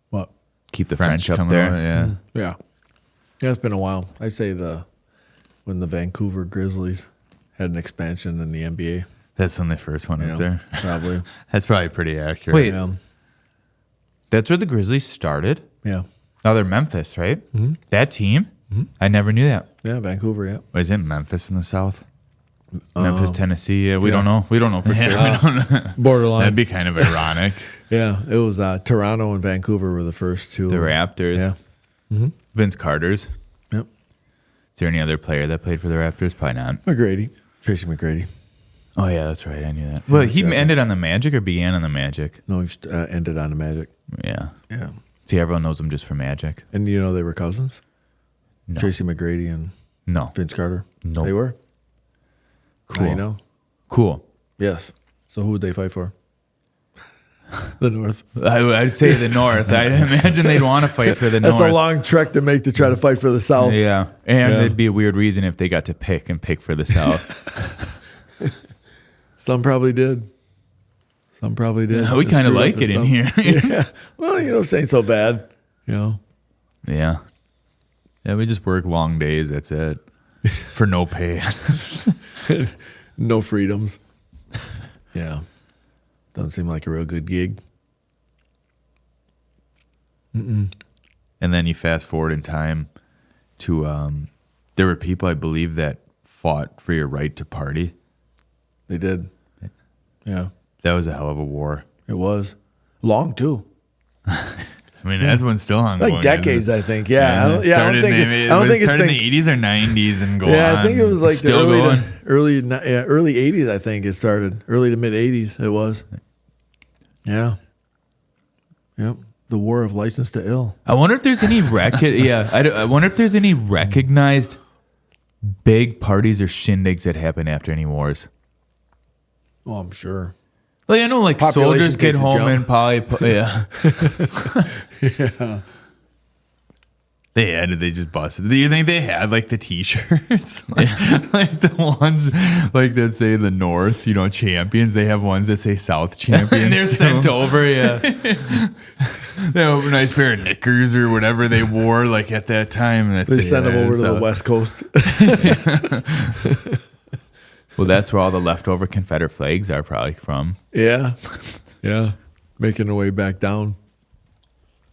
What? Keep the French, up coming there. over, yeah. Yeah. Yeah, it's been a while. I say when the Vancouver Grizzlies had an expansion in the NBA. That's when they first went You up know, there. probably. That's probably pretty accurate. Wait. Yeah. That's where the Grizzlies started. Yeah. Oh, they're Memphis, right? That team? I never knew that. Yeah, Vancouver, yeah. Is it Memphis in the South? Memphis, Tennessee. Yeah, we yeah. don't know. We don't know for sure. Borderline. That'd be kind of ironic. Yeah, it was Toronto and Vancouver were the first two. The Raptors. Yeah. Vince Carter's. Yep. Is there any other player that played for the Raptors? Probably not. McGrady. Tracy McGrady. Oh, yeah, that's right. I knew that. Well, he exactly. ended on the Magic or began on the Magic? No, he ended on the Magic. Yeah. Yeah. See, everyone knows him just for Magic. And you know they were cousins? No. Tracy McGrady and No. Vince Carter. No. They were? Cool. Now you know? Cool. Yes. So who would they fight for? The North. I'd say the North. I'd imagine they'd want to fight for the That's North. a long trek to make to try to fight for the South. Yeah. And Yeah. it'd be a weird reason if they got to pick for the South. Some probably did. Some probably did. We They kind of screwed like up it in and here. stuff. Yeah. Well, this ain't so bad. You know? Yeah. Yeah, we just work long days. That's it. For no pay. No freedoms. Yeah. Doesn't seem like a real good gig. And then you fast forward in time to there were people, I believe, that fought for your right to party. They did. Yeah. That was a hell of a war. It was. Long, too. I mean, that's one still ongoing. Like decades, I think. Yeah. I don't Started think maybe- I don't think it's started been. in the 80s or 90s and go on. Yeah, I think it was like the Still going. early 80s. I think it started early to mid 80s. It was. Yeah. Yep. The War of License to Ill. I wonder if there's any I wonder if there's any recognized big parties or shindigs that happen after any wars. Oh, I'm sure. Like I know, like Population soldiers get takes a home jump. and probably yeah. Yeah. They just busted. Do you think they had like the T-shirts, like the ones like that say the North, champions? They have ones that say South champions. And they're sent over, yeah. They have a nice pair of knickers or whatever they wore like at that time. And They send them over to the West Coast. Well, that's where all the leftover Confederate flags are probably from. Yeah. Yeah. Making their way back down.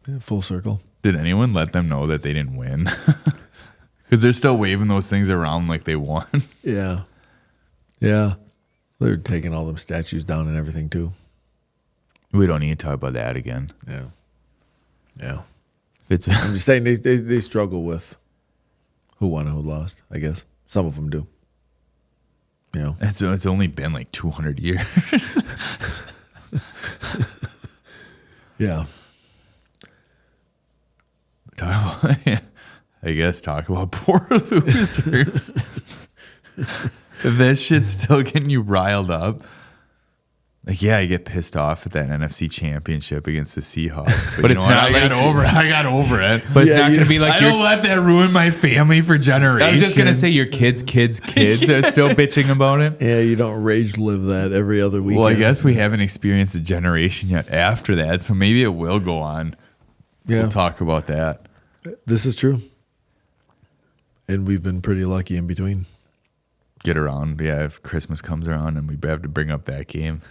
Yeah, full circle. Did anyone let them know that they didn't win? Because they're still waving those things around like they won. Yeah. Yeah. They're taking all them statues down and everything, too. We don't need to talk about that again. Yeah. Yeah. It's I'm just saying they struggle with who won and who lost, I guess. Some of them do. It's only been like 200 years. Yeah. Talk about poor losers. If that shit's still getting you riled up, like, yeah, I get pissed off at that NFC Championship against the Seahawks, but it's you know not what? like- I got over it. but it's Yeah, not going to be like I your don't let that ruin my family for generations. I was just gonna say your kids are still bitching about it. Yeah, you don't rage live that every other weekend. Well, I guess we haven't experienced a generation yet after that, so maybe it will go on. Yeah. We'll talk about that. This is true. And we've been pretty lucky in between. Get around, yeah. If Christmas comes around and we have to bring up that game,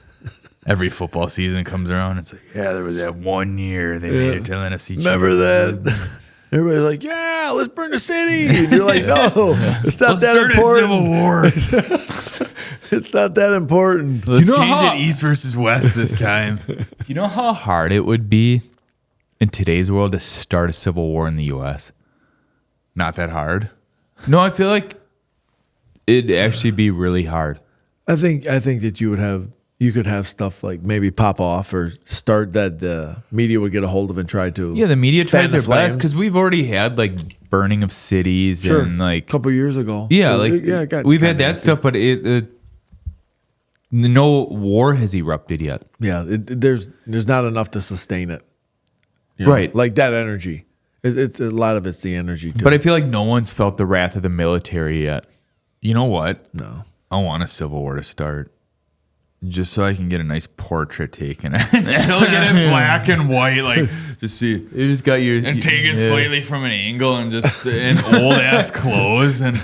every football season comes around. It's like, yeah, there was that one year they made it to the NFC. Remember Championship. that? Everybody's like, yeah, let's burn the city. And you're like, no, it's not Let's that start a important. civil war. It's not that important. Let's You know change how- it east versus west this time. You know how hard it would be in today's world to start a civil war in the U.S.? Not that hard. No, I feel like it'd actually be really hard. I think that you could have stuff like maybe pop off or start that the media would get a hold of and try to. Yeah, the media fan tries the their best flames. because we've already had like burning of cities Sure. and a like couple years ago. yeah, So, like it got we've had kinda that nasty. stuff, but no war has erupted yet. Yeah, there's not enough to sustain it. You know, Right. like that energy. It's a lot of it's the energy too. But I feel like no one's felt the wrath of the military yet. You know what? no. I want a civil war to start. Just so I can get a nice portrait taken. Still get it black and white, like just see You just got your and take it slightly from an angle and just in old ass clothes and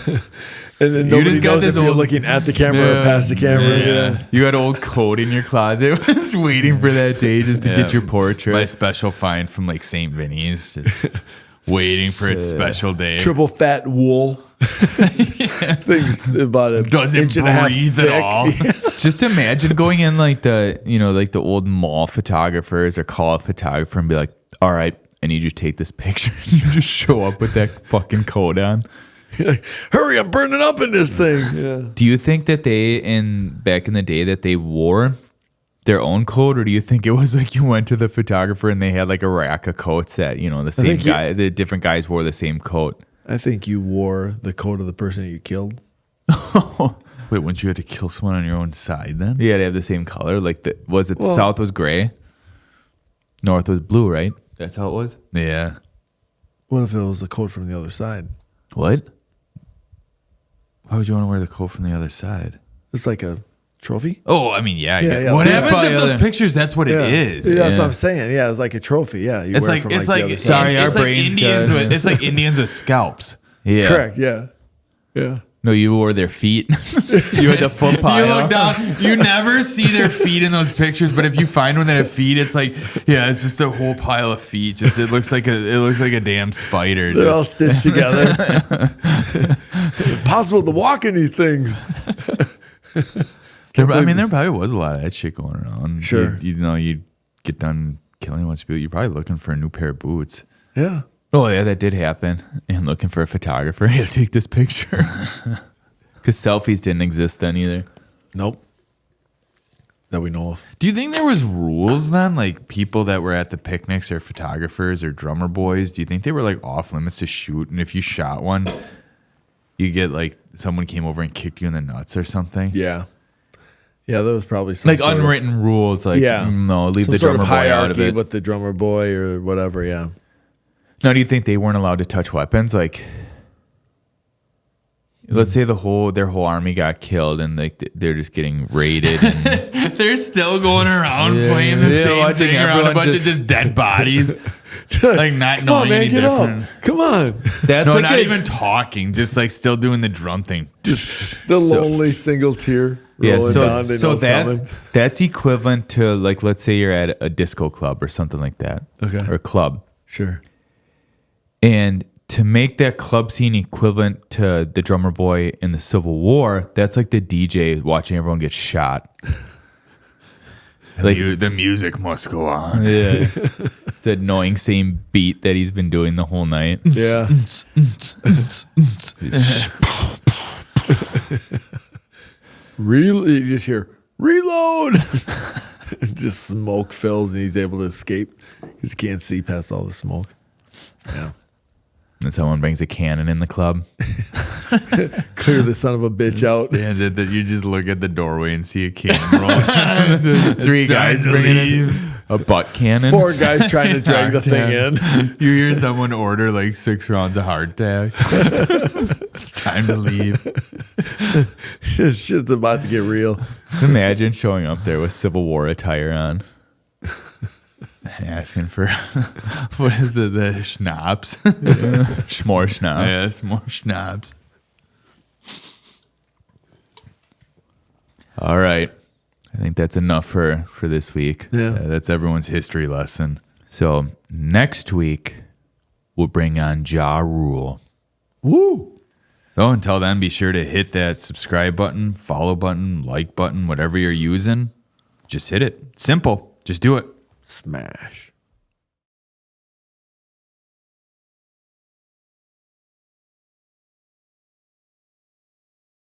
And then nobody just got knows if this you're old- looking at the camera or past the camera. Yeah. You got an old coat in your closet, just waiting for that day just to get your portrait. my special find from like St. Vinny's, just waiting for its special day. Triple fat wool. Things about a Does it inch and a half breathe thick. at all? Just imagine going in like like the old mall photographers or call a photographer and be like, all right, I need you to take this picture. You just show up with that fucking coat on. You're like, hurry, I'm burning up in this thing. Yeah. Do you think that back in the day that they wore their own coat, or do you think it was like you went to the photographer and they had like a rack of coats that, the same think guy, the different guys wore the same coat? I think you wore the coat of the person that you killed. Wait, wouldn't you have to kill someone on your own side then? Yeah, they have the same color. Like south was gray, north was blue, right? That's how it was. Yeah. What if it was the coat from the other side? What? Why would you want to wear the coat from the other side? It's like a trophy. Oh, I mean, yeah. I Yeah, get- yeah. What There's happens probably if those other- pictures? That's what Yeah. it is. Yeah, that's Yeah. what I'm saying. Yeah, it's like a trophy. Yeah, you It's wear like it from it's like like the other it's side. Sorry, our like brains Indians got- with it's like Indians with scalps. Yeah. Correct. Yeah. Yeah. No, you wore their feet. You had the foot pile. You look down, you never see their feet in those pictures, but if you find one that have feet, it's like it's just a whole pile of feet. Just it looks like a damn spider. They're all Just, stitched together. Impossible to walk in these things. there probably was a lot of that shit going around. Sure. You'd get done killing a bunch of people. You're probably looking for a new pair of boots. Yeah. Oh yeah, that did happen. And looking for a photographer to take this picture because selfies didn't exist then either. Nope. That we know of. Do you think there was rules then, like people that were at the picnics or photographers or drummer boys? Do you think they were like off limits to shoot? And if you shot one, you get like someone came over and kicked you in the nuts or something? Yeah. Yeah, there was probably some Like sort of- unwritten rules, like Yeah. no, leave some the sort drummer of boy out of hierarcy it. with the drummer boy or whatever. Yeah. Now, do you think they weren't allowed to touch weapons? Like, let's say their whole army got killed, and like they're just getting raided. And They're still going around Yeah. playing the Yeah, same watching thing around a everyone bunch just- of just dead bodies. Like not Come on, knowing man, any get different. up. Come on. that's No, like not even talking, just like still doing the drum thing. The lonely single tear rolling down. They know it's coming. that's equivalent to like, let's say you're at a disco club or something like that, Okay. or a club, Sure. and to make that club scene equivalent to the drummer boy in the Civil War, that's like the DJ watching everyone get shot. Like, The music must go on. yeah, it's the annoying same beat that he's been doing the whole night. Yeah. You just hear reload. Just smoke fills and he's able to escape because he can't see past all the smoke. Yeah. And someone brings a cannon in the club. Clear the son of a bitch out. Stands it that you just look at the doorway and see a can roll. Three guys bringing in a butt cannon. 4 guys trying to drag the thing in. You hear someone order like 6 rounds of hardtack. It's time to leave. Shit's about to get real. Just imagine showing up there with Civil War attire on. Asking for what is the schnapps? Schmore schnapp. Yes, more schnapps. All right. I think that's enough for this week. Yeah. That's everyone's history lesson. So next week, will bring on Ja Rule. Woo! So until then, be sure to hit that subscribe button, follow button, like button, whatever you're using. Just hit it. Simple. Just do it. Smash.